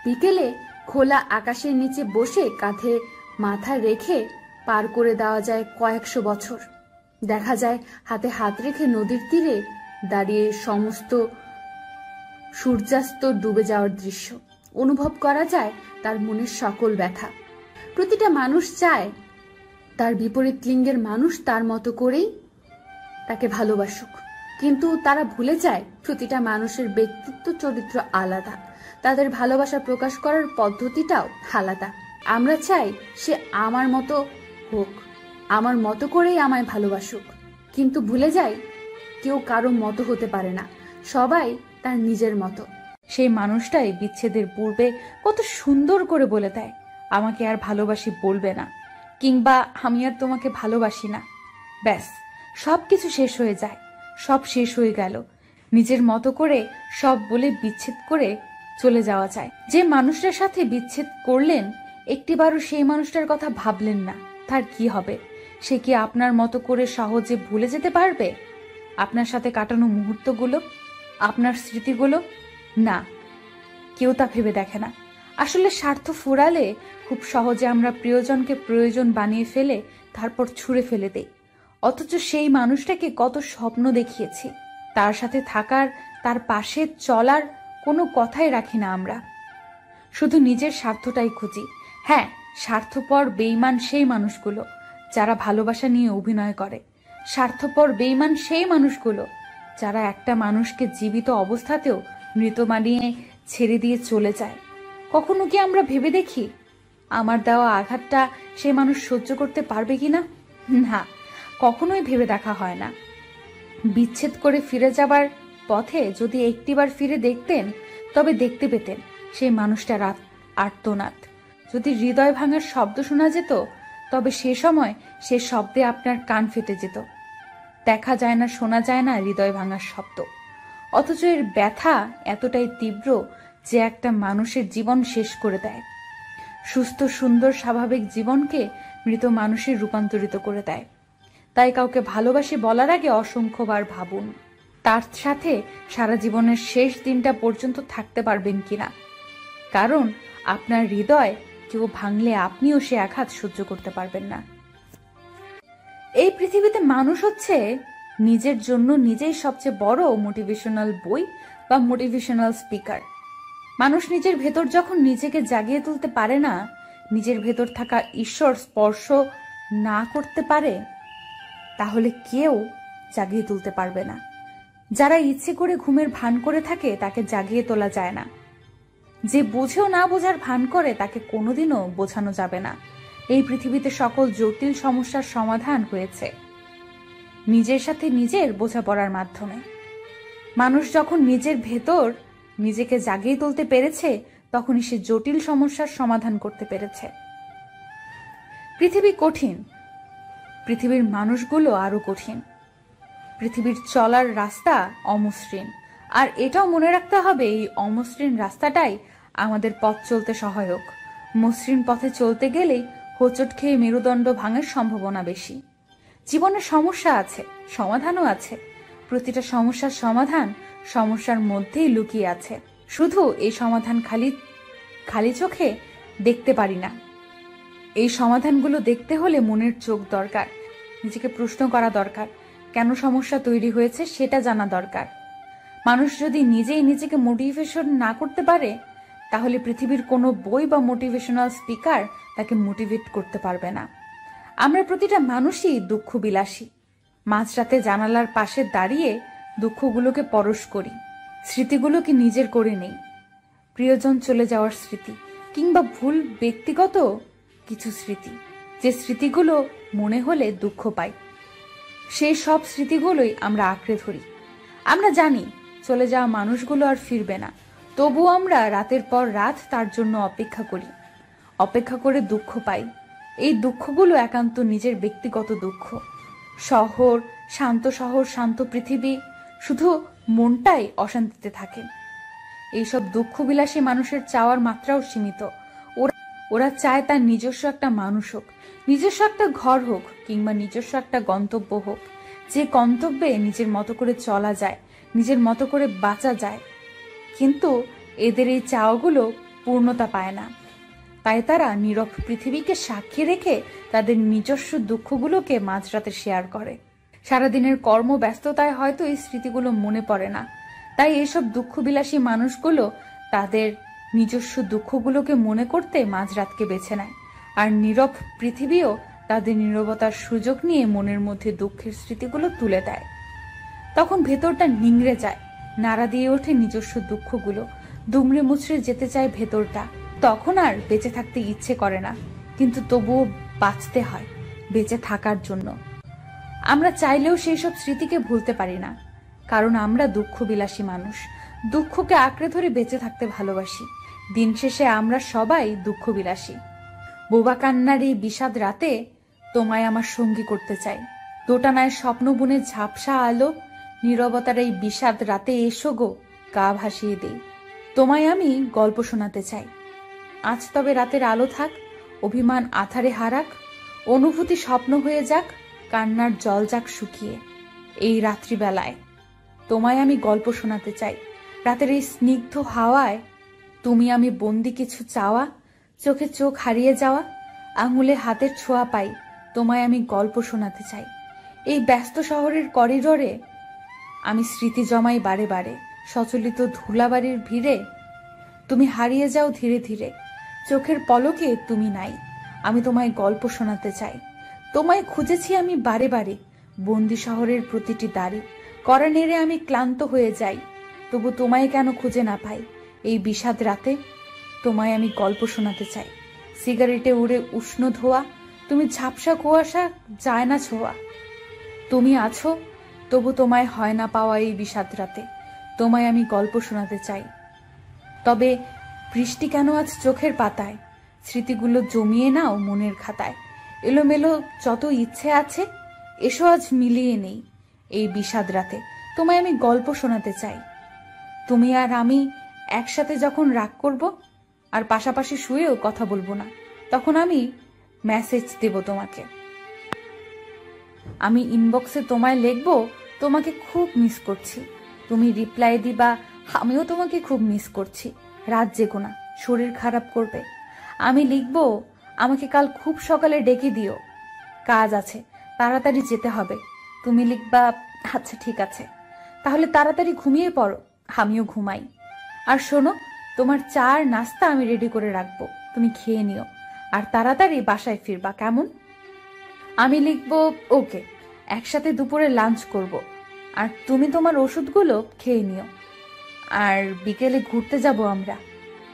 বিকেলে খোলা আকাশের নিচে বসে কাঁধে মাথা রেখে পার করে দেওয়া যায় কয়েকশো বছর। দেখা যায় হাতে হাত রেখে নদীর তীরে দাঁড়িয়ে সমস্ত সূর্যাস্ত ডুবে যাওয়ার দৃশ্য অনুভব করা যায়, তার মনের সকল ব্যথা। প্রতিটা মানুষ চায় তার বিপরীত লিঙ্গের মানুষ তার মতো করেই তাকে ভালোবাসুক, কিন্তু তারা ভুলে যায় প্রতিটা মানুষের ব্যক্তিত্ব, চরিত্র আলাদা, তাদের ভালোবাসা প্রকাশ করার পদ্ধতিটাও আলাদা। আমরা চাই সে আমার মতো হোক, আমার মতো করেই আমায় ভালোবাসুক, কিন্তু ভুলে যাই কেউ কারো মতো হতে পারে না, সবাই তার নিজের মতো। সেই মানুষটাই বিচ্ছেদের পূর্বে কত সুন্দর করে বলে দেয়, আমাকে আর ভালোবাসি বলবে না, কিংবা আমি আর তোমাকে ভালোবাসি না। ব্যাস, সবকিছু শেষ হয়ে যায়, সব শেষ হয়ে গেল, নিজের মতো করে সব বলে বিচ্ছেদ করে চলে যাওয়া যায়। যে মানুষটার সাথে বিচ্ছেদ করলেন, একটিবারও সেই মানুষটার কথা ভাবলেন না, তার কি হবে? সে কি আপনার মতো করে সহজে ভুলে যেতে পারবে আপনার সাথে কাটানো মুহূর্তগুলো, আপনার স্মৃতিগুলো? না, কেউ তা ভেবে দেখে না। আসলে স্বার্থ ফুরালে খুব সহজে আমরা প্রিয়জনকে প্রয়োজন বানিয়ে ফেলে তারপর ছুঁড়ে ফেলে দেই, অথচ সেই মানুষটাকে কত স্বপ্ন দেখিয়েছি, তার সাথে থাকার, তার পাশে চলার কোনো কথাই রাখি না আমরা, শুধু নিজের স্বার্থটাই খুঁজি। হ্যাঁ, স্বার্থপর বেঈমান সেই মানুষগুলো যারা ভালোবাসা নিয়ে অভিনয় করে, স্বার্থপর বেঈমান সেই মানুষগুলো যারা একটা মানুষকে জীবিত অবস্থাতেও মৃত বানিয়ে ছেড়ে দিয়ে চলে যায়। কখনো কি আমরা ভেবে দেখি আমার দেওয়া আঘাতটা সে মানুষ সহ্য করতে পারবে কিনা? না, কখনোই ভেবে দেখা হয় না। বিচ্ছেদ করে ফিরে যাবার পথে যদি একটিবার ফিরে দেখতেন, তবে দেখতে পেতেন সেই মানুষটার আর্তনাদ। যদি হৃদয় ভাঙার শব্দ শোনা যেত, তবে সে সময় সে শব্দে আপনার কান ফেটে যেত। দেখা যায় না, শোনা যায় না হৃদয় ভাঙার শব্দ, অথচ এর ব্যথা এতটাই তীব্র যে একটা মানুষের জীবন শেষ করে দেয়। সুস্থ, সুন্দর, স্বাভাবিক জীবনকে মৃত মানুষের রূপান্তরিত করে দেয়। তাই কাউকে ভালোবাসি বলার আগে অসংখ্যবার ভাবুন তার সাথে সারা জীবনের শেষ দিনটা পর্যন্ত থাকতে পারবেন কিনা, কারণ আপনার হৃদয় কেউ ভাঙলে আপনিও সে আঘাত সহ্য করতে পারবেন না। এই পৃথিবীতে মানুষ হচ্ছে নিজের জন্য নিজেই সবচেয়ে বড় মোটিভেশনাল বই বা মোটিভেশনাল স্পিকার। মানুষ নিজের ভেতর যখন নিজেকে জাগিয়ে তুলতে পারে না, নিজের ভেতর থাকা ঈশ্বর স্পর্শ না করতে পারে, তাহলে কেউ জাগিয়ে তুলতে পারবে না। যারা ইচ্ছে করে ঘুমের ভান করে থাকে তাকে জাগিয়ে তোলা যায় না। যে বোঝেও না বোঝার ভান করে তাকে কোনোদিনও বোঝানো যাবে না। এই পৃথিবীতে সকল জটিল সমস্যার সমাধান হয়েছে নিজের সাথে নিজের বোঝাপড়ার মাধ্যমে। মানুষ যখন নিজের ভেতর নিজেকে জাগিয়ে তুলতে পেরেছে তখনই সে জটিল সমস্যার সমাধান করতে পেরেছে। পৃথিবী কঠিন, পৃথিবীর মানুষগুলো আরো কঠিন। পৃথিবীর চলার রাস্তা অমসৃণ, আর এটাও মনে রাখতে হবে এই অমসৃণ রাস্তাটাই আমাদের পথ চলতে সহায়ক। মসৃণ পথে চলতে গেলেই হোঁচট খেয়ে মেরুদণ্ড ভাঙার সম্ভাবনা বেশি। জীবনে সমস্যা আছে, সমাধানও আছে। প্রতিটা সমস্যার সমাধান সমস্যার মধ্যেই লুকিয়ে আছে। শুধু এই সমাধান খালি চোখে দেখতে পারি না। এই সমাধানগুলো দেখতে হলে মনের চোখ দরকার, নিজেকে প্রশ্ন করা দরকার, কেন সমস্যা তৈরি হয়েছে সেটা জানা দরকার। মানুষ যদি নিজেই নিজেকে মোটিভেশন না করতে পারে তাহলে পৃথিবীর কোনো বই বা মোটিভেশনাল স্পিকার তাকে মোটিভেট করতে পারবে না। আমরা প্রতিটা মানুষই দুঃখ বিলাসী। মাঝরাতে জানালার পাশে দাঁড়িয়ে দুঃখগুলোকে পরশ করি, স্মৃতিগুলোকে নিজের করে নেই। প্রিয়জন চলে যাওয়ার স্মৃতি কিংবা ভুল ব্যক্তিগত কিছু স্মৃতি, যে স্মৃতিগুলো মনে হলে দুঃখ পাই, সেই সব স্মৃতিগুলোই আমরা আঁকড়ে ধরি। আমরা জানি চলে যাওয়া মানুষগুলো আর ফিরবে না, তবুও আমরা রাতের পর রাত তার জন্য অপেক্ষা করি, অপেক্ষা করে দুঃখ পাই। এই দুঃখগুলো একান্ত নিজের ব্যক্তিগত দুঃখ। শহর, শান্ত পৃথিবী, শুধু মনটাই অশান্তিতে থাকে। এইসব দুঃখবিলাসী মানুষের চাওয়ার মাত্রাও সীমিত। ওরা চায় তার নিজস্ব একটা মানুষ হোক, নিজস্ব একটা ঘর হোক, কিংবা নিজস্ব একটা গন্তব্য হোক, যে গন্তব্যে নিজের মতো করে চলা যায়, নিজের মতো করে বাঁচা যায়। কিন্তু এদের এই চাওয়াগুলো পূর্ণতা পায় না, তাই তারা নীরব পৃথিবীকে সাক্ষী রেখে তাদের নিজস্ব দুঃখগুলোকে মাঝরাতে শেয়ার করে। সারাদিনের কর্মব্যস্ততায় হয়তো এই স্মৃতিগুলো মনে পড়ে না, তাই এইসব দুঃখবিলাসী মানুষগুলো তাদের নিজস্ব দুঃখগুলোকে মনে করতে মাঝরাতকে বেছে নেয়। আর নীরব পৃথিবীও তাদের নীরবতার সুযোগ নিয়ে মনের মধ্যে দুঃখের স্মৃতিগুলো তুলে দেয়। তখন ভেতরটা নিংড়ে যায়, নাড়া দিয়ে ওঠে নিজস্ব দুঃখগুলো, দুমড়ে মুচড়ে যেতে চায় ভেতরটা। তখন আর বেঁচে থাকতে ইচ্ছে করে না, কিন্তু তবুও বাঁচতে হয় বেঁচে থাকার জন্য। আমরা চাইলেও সেই সব স্মৃতিকে ভুলতে পারি না, কারণ আমরা দুঃখবিলাসী মানুষ। দুঃখকে আঁকড়ে ধরে বেঁচে থাকতে ভালোবাসি। দিন শেষে আমরা সবাই দুঃখবিলাসী। বোবা কান্নার এই বিষাদ রাতে তোমায় আমার সঙ্গী করতে চাই। দোটানায় স্বপ্ন বুনে ঝাপসা আলো, নীরবতার এই বিষাদ রাতে এসো গো, গা ভাসিয়ে দেই। তোমায় আমি গল্প শোনাতে চাই। আজ তবে রাতের আলো থাক, অভিমান আধারে হারাক, অনুভূতি স্বপ্ন হয়ে যাক, কান্নার জল যাক শুকিয়ে। এই রাত্রিবেলায় তোমায় আমি গল্প শোনাতে চাই। রাতের এই স্নিগ্ধ হাওয়ায় তুমি আমি বন্দি কিছু চাওয়া, চোখে চোখ হারিয়ে যাওয়া, আঙুলে হাতের ছোঁয়া পাই। তোমায় আমি গল্প শোনাতে চাই। এই ব্যস্ত শহরের করিডোরে আমি স্মৃতি জমাই বারে বারে, সচলিত ধুলাবাড়ির ভিড়ে তুমি হারিয়ে যাও ধীরে ধীরে। চোখের পলকে তুমি নাই, আমি তোমায় গল্প শোনাতে চাই। তোমায় খুঁজেছি আমি বারে বারে, বন্দি শহরের প্রতিটি দ্বারে। কড়া নেড়ে আমি ক্লান্ত হয়ে যাই, তবু তোমায় কেন খুঁজে না পাই। এই বিষাদ রাতে তোমায় আমি গল্প শোনাতে চাই। সিগারেটে উড়ে উষ্ণ ধোয়া, তুমি ঝাপসা কুয়াশা যায় না ছোঁয়া। তুমি আছো, তবু তোমায় হয় না পাওয়া এই বিষাদ রাতে। তোমায় আমি গল্প শোনাতে চাই। তবে বৃষ্টি কেন আজ চোখের পাতায়? স্মৃতিগুলো জমিয়ে নাও মনের খাতায়। এলোমেলো যত ইচ্ছে আছে, এসো আজ মিলিয়ে নেই এই বিষাদ রাতে। তোমায় আমি গল্প শোনাতে চাই। তুমি আর আমি একসাথে যখন রাগ করব, আর পাশাপাশি শুয়েও কথা বলবো না, তখন আমি মেসেজ দেব তোমাকে। আমি ইনবক্সে তোমায় লিখবো, তোমাকে খুব মিস করছি। তুমি রিপ্লাই দিবা, আমিও তোমাকে খুব মিস করছি। রাত জেগো না, শরীর খারাপ করবে। আমি লিখবো, আমাকে কাল খুব সকালে ডেকে দিও, কাজ আছে, তাড়াতাড়ি যেতে হবে। তুমি লিখবা, আচ্ছা ঠিক আছে, তাহলে তাড়াতাড়ি ঘুমিয়ে পড়ো, আমিও ঘুমাই। আর শোনো, তোমার চা আর নাস্তা আমি রেডি করে রাখবো, তুমি খেয়ে নিও, আর তাড়াতাড়ি বাসায় ফিরবা, কেমন? আমি লিখবো, ওকে, একসাথে দুপুরে লাঞ্চ করব। আর তুমি তোমার ওষুধগুলো খেয়ে নিও। আর বিকেলে ঘুরতে যাব আমরা।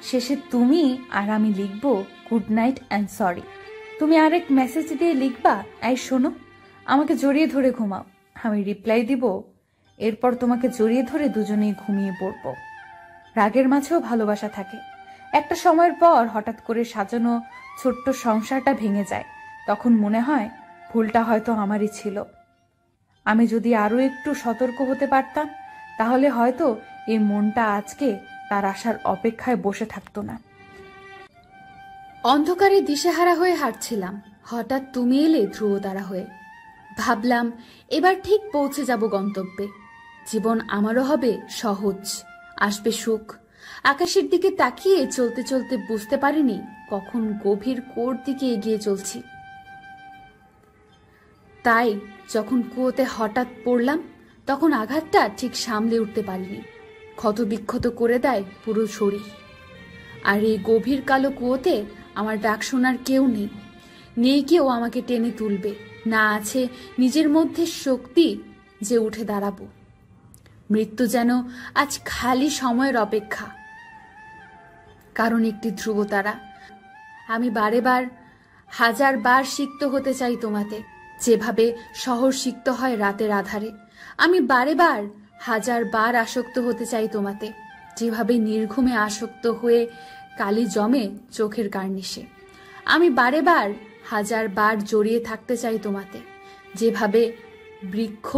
শেষে তুমি আর আমি লিখব গুড নাইট অ্যান্ড সরি। তুমি আরেক মেসেজ দিয়ে লিখবা, এই শোনো, আমাকে জড়িয়ে ধরে ঘুমাও। আমি রিপ্লাই দিব, এরপর তোমাকে জড়িয়ে ধরে দুজনেই ঘুমিয়ে পড়ব। রাগের মাঝেও ভালোবাসা থাকে। একটা সময়ের পর হঠাৎ করে সাজানো ছোট্ট সংসারটা ভেঙে যায়। তখন মনে হয় ভুলটা হয়তো আমারই ছিল। আমি যদি আরো একটু সতর্ক হতে পারতাম, তাহলে হয়তো এই মনটা আজকে তার আসার অপেক্ষায় বসে থাকতো না। অন্ধকারে দিশেহারা হয়ে হাঁটছিলাম, হঠাৎ তুমি এলে ধ্রুবতারা হয়ে। ভাবলাম এবার ঠিক পৌঁছে যাব গন্তব্যে। জীবন আমারও হবে সহজ, আসবে সুখ। আকাশের দিকে তাকিয়ে চলতে চলতে বুঝতে পারিনি কখন গভীর কুয়োর দিকে এগিয়ে চলছি। তাই যখন কুয়োতে হঠাৎ পড়লাম, তখন আঘাতটা ঠিক সামলে উঠতে পারিনি। ক্ষতবিক্ষত করে দেয় পুরো শরীর। আর এই গভীর কালো কুয়োতে আমার ডাক শোনার কেউ নেই। নেই কেউ আমাকে টেনে তুলবে, না আছে নিজের মধ্যে শক্তি যে উঠে দাঁড়াবো। মৃত্যু যেন আজ খালি সময়ের অপেক্ষা, কারণ একটি ধ্রুবতারা। আমি বারেবার হাজারবার সিক্ত হতে চাই তোমাতে, যেভাবে শহর সিক্ত হয় রাতের আধারে। আমি বারেবার হাজারবার আসক্ত হতে চাই তোমাতে, যেভাবে নির্ঘুমে আসক্ত হয়ে কালি জমে চোখের কার্নিশে। আমি বারেবার হাজারবার জড়িয়ে থাকতে চাই তোমাতে, যেভাবে বৃক্ষ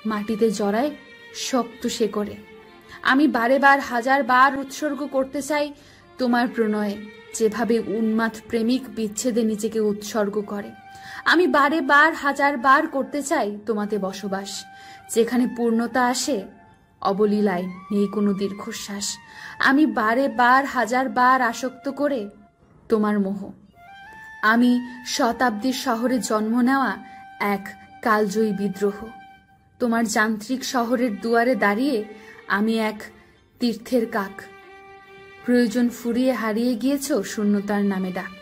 মাটিতে জড়ায় শক্ত শেকড়ে। আমি বারেবার হাজারবার উৎসর্গ করতে চাই তোমার প্রণয়ে, যেভাবে উন্মাদ প্রেমিক বিচ্ছেদে নিজেকে উৎসর্গ করে। আমি বারেবার হাজারবার করতে চাই তোমাতে বসবাস, যেখানে পূর্ণতা আসে অবলীলায়, নেই কোনো দীর্ঘশ্বাস। আমি বারেবার হাজারবার আসক্ত করে তোমার মোহ। আমি শতাব্দীর শহরে জন্ম নেওয়া এক কালজয়ী বিদ্রোহ। তোমার যান্ত্রিক শহরের দুয়ারে দাঁড়িয়ে আমি এক তীর্থের কাক। প্রয়োজন ফুরিয়ে হারিয়ে গিয়েছ শূন্যতার নামে ডাক।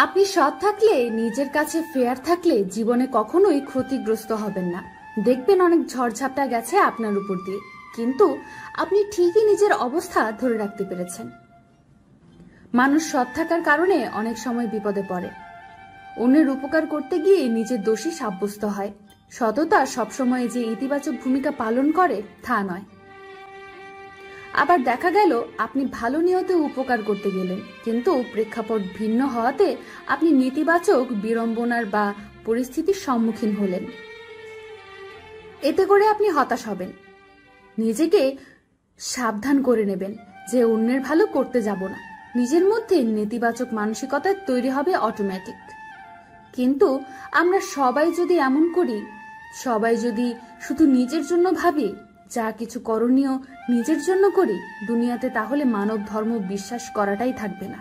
আপনি সৎ থাকলে, নিজের কাছে ফেয়ার থাকলে জীবনে কখনোই ক্ষতিগ্রস্ত হবেন না। দেখবেন অনেক ঝড়ঝাপটা গেছে আপনার উপর দিয়ে, কিন্তু আপনি ঠিকই নিজের অবস্থা ধরে রাখতে পেরেছেন। মানুষ সৎ থাকার কারণে অনেক সময় বিপদে পড়ে। অন্যের উপকার করতে গিয়ে নিজের দোষী সাব্যস্ত হয়। সততা সবসময় যে ইতিবাচক ভূমিকা পালন করে তা নয়। আবার দেখা গেল আপনি ভালো নিয়তে উপকার করতে গেলেন, কিন্তু প্রেক্ষাপট ভিন্ন হওয়াতে আপনি নেতিবাচক বিড়ম্বনার বা পরিস্থিতির সম্মুখীন হলেন। এতে করে আপনি হতাশ হবেন। নিজেকে সাবধান করে নেবেন যে অন্যের ভালো করতে যাব না। নিজের মধ্যে নেতিবাচক মানসিকতা তৈরি হবে অটোমেটিক। কিন্তু আমরা সবাই যদি এমন করি, সবাই যদি শুধু নিজের জন্য ভাবি, যা কিছু করণীয় নিজের জন্য করি দুনিয়াতে, তাহলে মানব ধর্ম বিশ্বাস করাটাই থাকবে না।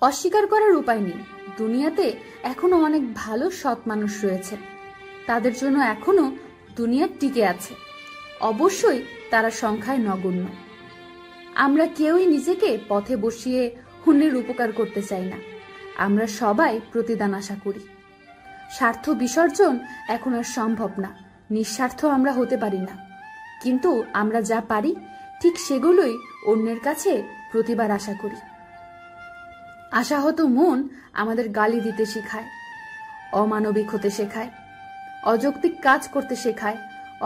অস্বীকার করার উপায় নেই, দুনিয়াতে এখনো অনেক ভালো সৎ মানুষ রয়েছে। তাদের জন্য এখনো দুনিয়া টিকে আছে। অবশ্যই তারা সংখ্যায় নগণ্য। আমরা কেউই নিজেকে পথে বসিয়ে অন্যের উপকার করতে চাই না। আমরা সবাই প্রতিদান আশা করি। স্বার্থ বিসর্জন এখন আর সম্ভব না। নিঃস্বার্থ আমরা হতে পারি না, কিন্তু আমরা যা পারি ঠিক সেগুলোই অন্যের কাছে প্রতিবার আশা করি। আশাহত মন আমাদের গালি দিতে শেখায়, অমানবিক হতে শেখায়, অযৌক্তিক কাজ করতে শেখায়,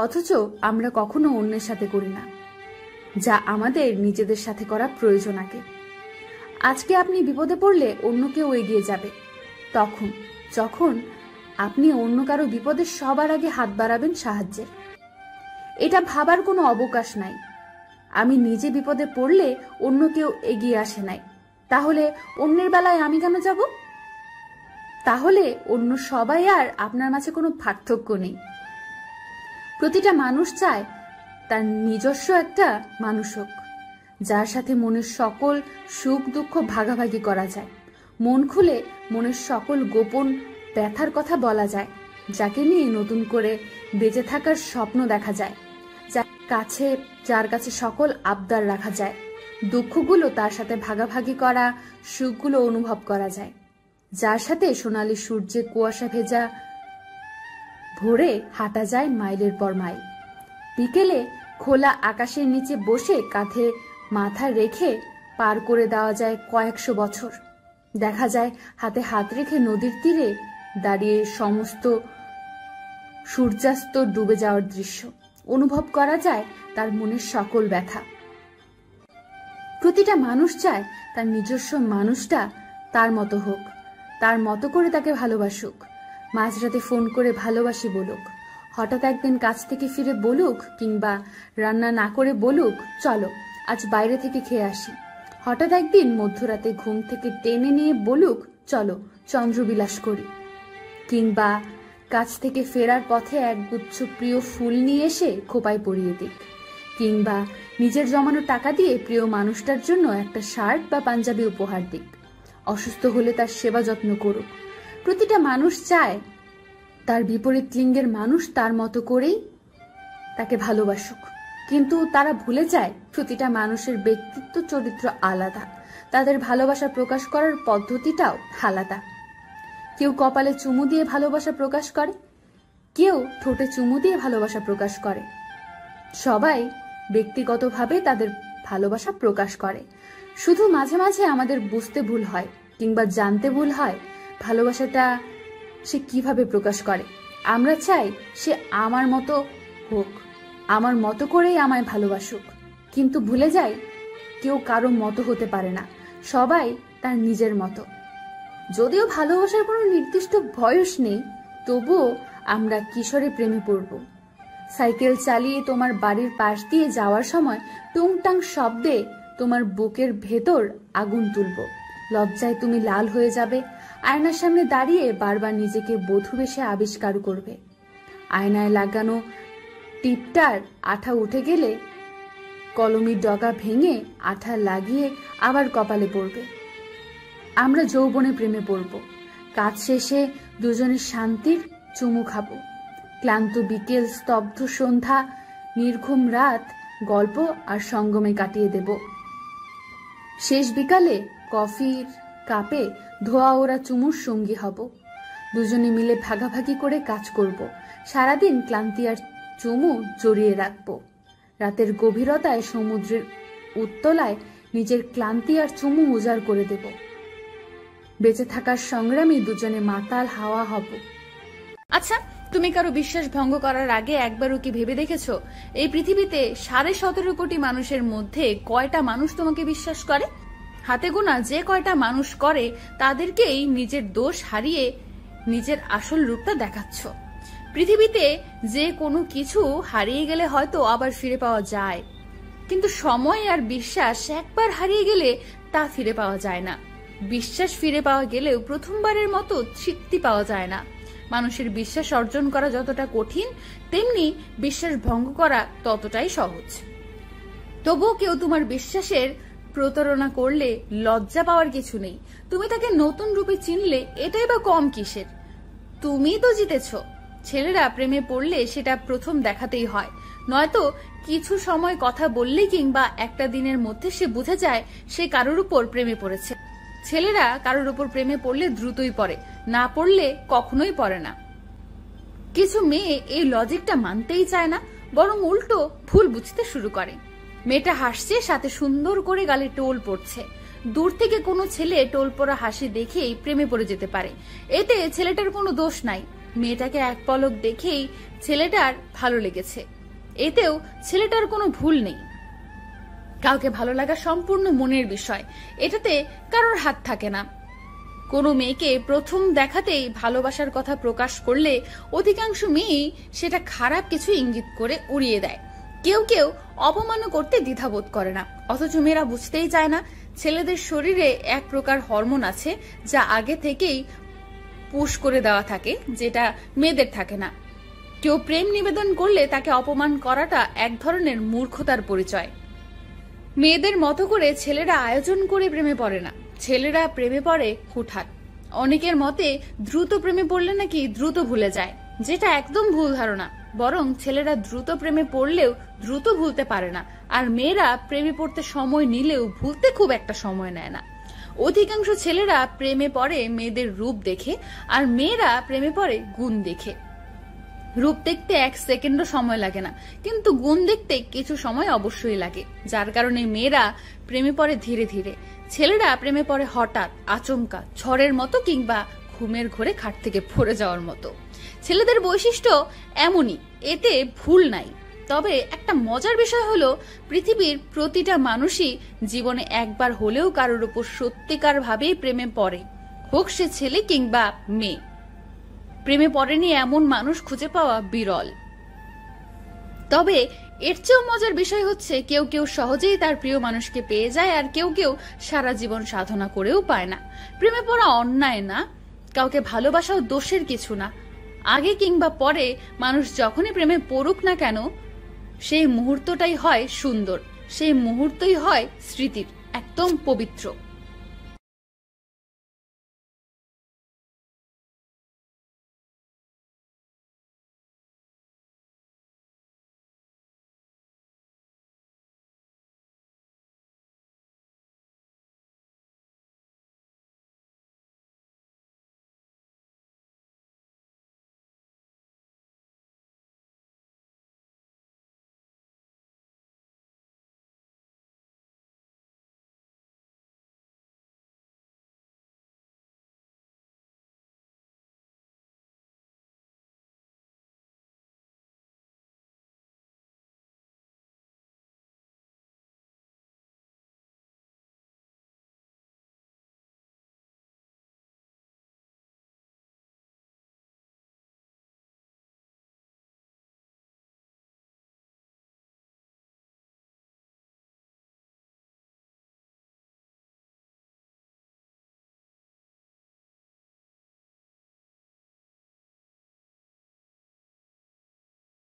অথচ আমরা কখনো অন্যের সাথে করি না যা আমাদের নিজেদের সাথে করা প্রয়োজন আগে। আজকে আপনি বিপদে পড়লে অন্য কেউ এগিয়ে যাবে যখন আপনি অন্য কারো বিপদে সবার আগে হাত বাড়াবেন সাহায্যের। এটা ভাবার কোনো অবকাশ নাই। আমি নিজে বিপদে পড়লে অন্য কেউ এগিয়ে আসে নাই, তাহলে অন্যের বেলায় আমি কেন যাব? তাহলে অন্য সবাই আর আপনার মাঝে কোনো পার্থক্য নেই। প্রতিটা মানুষ চায় তার নিজস্ব একটা মানুষ হোক, যার সাথে মনের সকল সুখ দুঃখ ভাগাভাগি করা যায়, মন খুলে মনের সকল গোপন ব্যথার কথা বলা যায়, যাকে নিয়ে নতুন করে বেঁচে থাকার স্বপ্ন দেখা যায়, যার কাছে সকল আবদার রাখা যায়, দুঃখগুলো তার সাথে ভাগাভাগি করা, সুখগুলো অনুভব করা যায়, যার সাথে সোনালী সূর্যে কুয়াশা ভেজা ভোরে হাঁটা যায় মাইলের পর মাইল। বিকেলে খোলা আকাশের নিচে বসে কাঁধে মাথা রেখে পার করে দেওয়া যায় কয়েকশো বছর। দেখা যায় হাতে হাত রেখে নদীর তীরে দাঁড়িয়ে সমস্ত সূর্যাস্ত ডুবে যাওয়ার দৃশ্য অনুভব করা যায় তার মনের সকল ব্যথা। প্রতিটা মানুষ চায় তার নিজস্ব মানুষটা তার মতো হোক, তার মতো করে তাকে ভালোবাসুক, মাঝরাতে ফোন করে ভালোবাসি বলুক, হঠাৎ একদিন কাজ থেকে ফিরে বলুক, কিংবা রান্না না করে বলুক চলো আজ বাইরে থেকে খেয়ে আসি। হঠাৎ একদিন মধ্যরাতে ঘুম থেকে টেনে নিয়ে বলুক চলো চন্দ্রবিলাস করি। কিংবা কাজ থেকে ফেরার পথে একগুচ্ছ প্রিয় ফুল নিয়ে এসে খোপায় পরিয়ে দিক। কিংবা নিজের জমানো টাকা দিয়ে প্রিয় মানুষটার জন্য একটা শার্ট বা পাঞ্জাবি উপহার দিক। অসুস্থ হলে তার সেবা যত্ন করুক। প্রতিটা মানুষ চায় তার বিপরীত লিঙ্গের মানুষ তার মতো করেই তাকে ভালোবাসুক, কিন্তু তারা ভুলে যায় প্রতিটা মানুষের ব্যক্তিত্ব চরিত্র আলাদা, তাদের ভালোবাসা প্রকাশ করার পদ্ধতিটাও আলাদা। কেউ কপালে চুমু দিয়ে ভালোবাসা প্রকাশ করে, কেউ ঠোঁটে চুমু দিয়ে ভালোবাসা প্রকাশ করে। সবাই ব্যক্তিগতভাবে তাদের ভালোবাসা প্রকাশ করে। শুধু মাঝে মাঝে আমাদের বুঝতে ভুল হয় কিংবা জানতে ভুল হয় ভালোবাসাটা সে কিভাবে প্রকাশ করে। আমরা চাই সে আমার মতো হোক, আমার মতো করেই আমায় ভালোবাসুক, কিন্তু ভুলে যাই কেউ কারো মতো হতে পারে না, সবাই তার নিজের মতো। যদিও ভালোবাসার কোনো নির্দিষ্ট বয়স নেই, তবুও আমরা কিশোরে প্রেমে পড়ব। সাইকেল চালিয়ে তোমার বাড়ির পাশ দিয়ে যাওয়ার সময় টুংটাং শব্দে তোমার বুকের ভেতর আগুন তুলব। লজ্জায় তুমি লাল হয়ে যাবে। আয়নার সামনে দাঁড়িয়ে বারবার নিজেকে বধূ বেশে আবিষ্কার করবে। আয়নায় লাগানো টিপটার আঠা উঠে গেলে কলমির ডগা ভেঙে আঠা লাগিয়ে আবার কপালে পড়বে। আমরা যৌবনে প্রেমে পড়ব। কাজ শেষে দুজনে শান্তির চুমু খাবো। ক্লান্ত বিকেল, স্তব্ধ সন্ধ্যা, নির্ঘুম রাত গল্প আর সঙ্গমে কাটিয়ে দেব। শেষ বিকালে কফির কাপে ধোয়া ওরা চুমুর সঙ্গী হব। দুজনে মিলে ভাগাভাগি করে কাজ করব। সারাদিন ক্লান্তি আর চুমু জড়িয়ে রাখবো। রাতের গভীরতায় সমুদ্রের উত্তলায় নিজের ক্লান্তি আর চুমু উজাড় করে দেব। বেঁচে থাকার সংগ্রামী দুজনে মাতাল হাওয়া হব। আচ্ছা, তুমি কারো বিশ্বাস ভঙ্গ করার আগে একবারও কি ভেবে দেখেছো এই পৃথিবীতে 17.5 কোটি মানুষের মধ্যে কয়টা মানুষ তোমাকে বিশ্বাস করে? হাতে গোনা যে কয়টা মানুষ করে তাদেরকেই নিজের দোষ হারিয়ে নিজের আসল রূপটা দেখাচ্ছ। পৃথিবীতে যে কোনো কিছু হারিয়ে গেলে হয়তো আবার ফিরে পাওয়া যায়, কিন্তু সময় আর বিশ্বাস একবার হারিয়ে গেলে তা ফিরে পাওয়া যায় না। বিশ্বাস ফিরে পাওয়া গেলেও প্রথমবারের মতো তৃপ্তি পাওয়া যায় না। মানুষের বিশ্বাস অর্জন করা যতটা কঠিন, তেমনি বিশ্বাস ভঙ্গ করা ততটাই সহজ। তবুও কেউ তোমার বিশ্বাসের প্রতারণা করলে লজ্জা পাওয়ার কিছু নেই। তুমি তাকে নতুন রূপে চিনলে এটাই বা কম কিসের? তুমি তো জিতেছ। ছেলেরা প্রেমে পড়লে সেটা প্রথম দেখাতেই হয়, নয়তো কিছু সময় কথা বললে কিংবা একটা দিনের মধ্যে সে বুঝে যায় সে কারোর উপর প্রেমে পড়েছে। ছেলেরা কারোর উপর প্রেমে পড়লে দ্রুতই পড়ে, না পড়লে কখনোই পড়ে না। কিছু মেয়ে এই লজিকটা মানতেই চায় না, বরং উল্টো ভুল বুঝতে শুরু করে। মেয়েটা হাসছে, সাথে সুন্দর করে গালে টোল পড়ছে। দূর থেকে কোনো ছেলে টোল পড়া হাসি দেখেই প্রেমে পড়ে যেতে পারে, এতে ছেলেটার কোনো দোষ নাই। মেয়েটাকে এক পলক দেখেই ছেলেটার ভালো লেগেছে, এতেও ছেলেটার কোনো ভুল নেই। কাউকে ভালো লাগা সম্পূর্ণ মনের বিষয়, এটাতে কারোর হাত থাকে না। কোনো মেয়েকে প্রথম দেখাতেই ভালোবাসার কথা প্রকাশ করলে অধিকাংশ মেয়েই সেটা খারাপ কিছু ইঙ্গিত করে উড়িয়ে দেয়। কেউ কেউ অপমানও করতে দ্বিধাবোধ করে না, অথচ মেয়েরা বুঝতেই চায় না ছেলেদের শরীরে এক প্রকার হরমোন আছে যা আগে থেকেই পুশ করে দেওয়া থাকে, যেটা মেয়েদের থাকে না। কেউ প্রেম নিবেদন করলে তাকে অপমান করাটা এক ধরনের মূর্খতার পরিচয়। মেয়েদের মতো করে ছেলেরা আয়োজন করে প্রেমে পড়ে না, ছেলেরা প্রেমে পড়ে হুটহাট। অনেকের মতে দ্রুত প্রেমে পড়লে নাকি দ্রুত ভুলে যায়, যেটা একদম ভুল ধারণা। বরং ছেলেরা দ্রুত প্রেমে পড়লেও দ্রুত ভুলতে পারে না, আর মেয়েরা প্রেমে পড়তে সময় নিলেও ভুলতে খুব একটা সময় নেয় না। অধিকাংশ ছেলেরা প্রেমে পড়ে মেয়েদের রূপ দেখে, আর মেয়েরা প্রেমে পড়ে গুণ দেখে। রূপ দেখতে 1 সেকেন্ডও সময় লাগে না, কিন্তু গুণ দেখতে কিছু সময় অবশ্যই লাগে, যার কারণে মেয়েরা প্রেমে পড়ে ধীরে ধীরে। ছেলেরা প্রেমে পড়ে হঠাৎ, আচমকা, ঝড়ের মতো, কিংবা ঘুমের ঘোরে খাট থেকে পড়ে যাওয়ার মতো। ছেলেদের বৈশিষ্ট্য এমনই, এতে ভুল নাই। তবে একটা মজার বিষয় হলো, পৃথিবীর প্রতিটা মানুষই জীবনে একবার হলেও কারোর উপর সত্যিকার ভাবেই প্রেমে পড়ে, হোক সে ছেলে কিংবা মেয়ে। প্রেমে পড়েনি এমন মানুষ খুঁজে পাওয়া বিরল। তবে এর চেয়েও মজার বিষয় হচ্ছে, কেউ কেউ সহজেই তার প্রিয় মানুষকে পেয়ে যায়, আর কেউ কেউ সারা জীবন সাধনা করেও পায় না। প্রেমে পড়া অন্যায় না, কাউকে ভালোবাসাও দোষের কিছু না। আগে কিংবা পরে মানুষ যখনই প্রেমে পড়ুক না কেন, সেই মুহূর্তটাই হয় সুন্দর, সেই মুহূর্তই হয় স্মৃতির, একদম পবিত্র।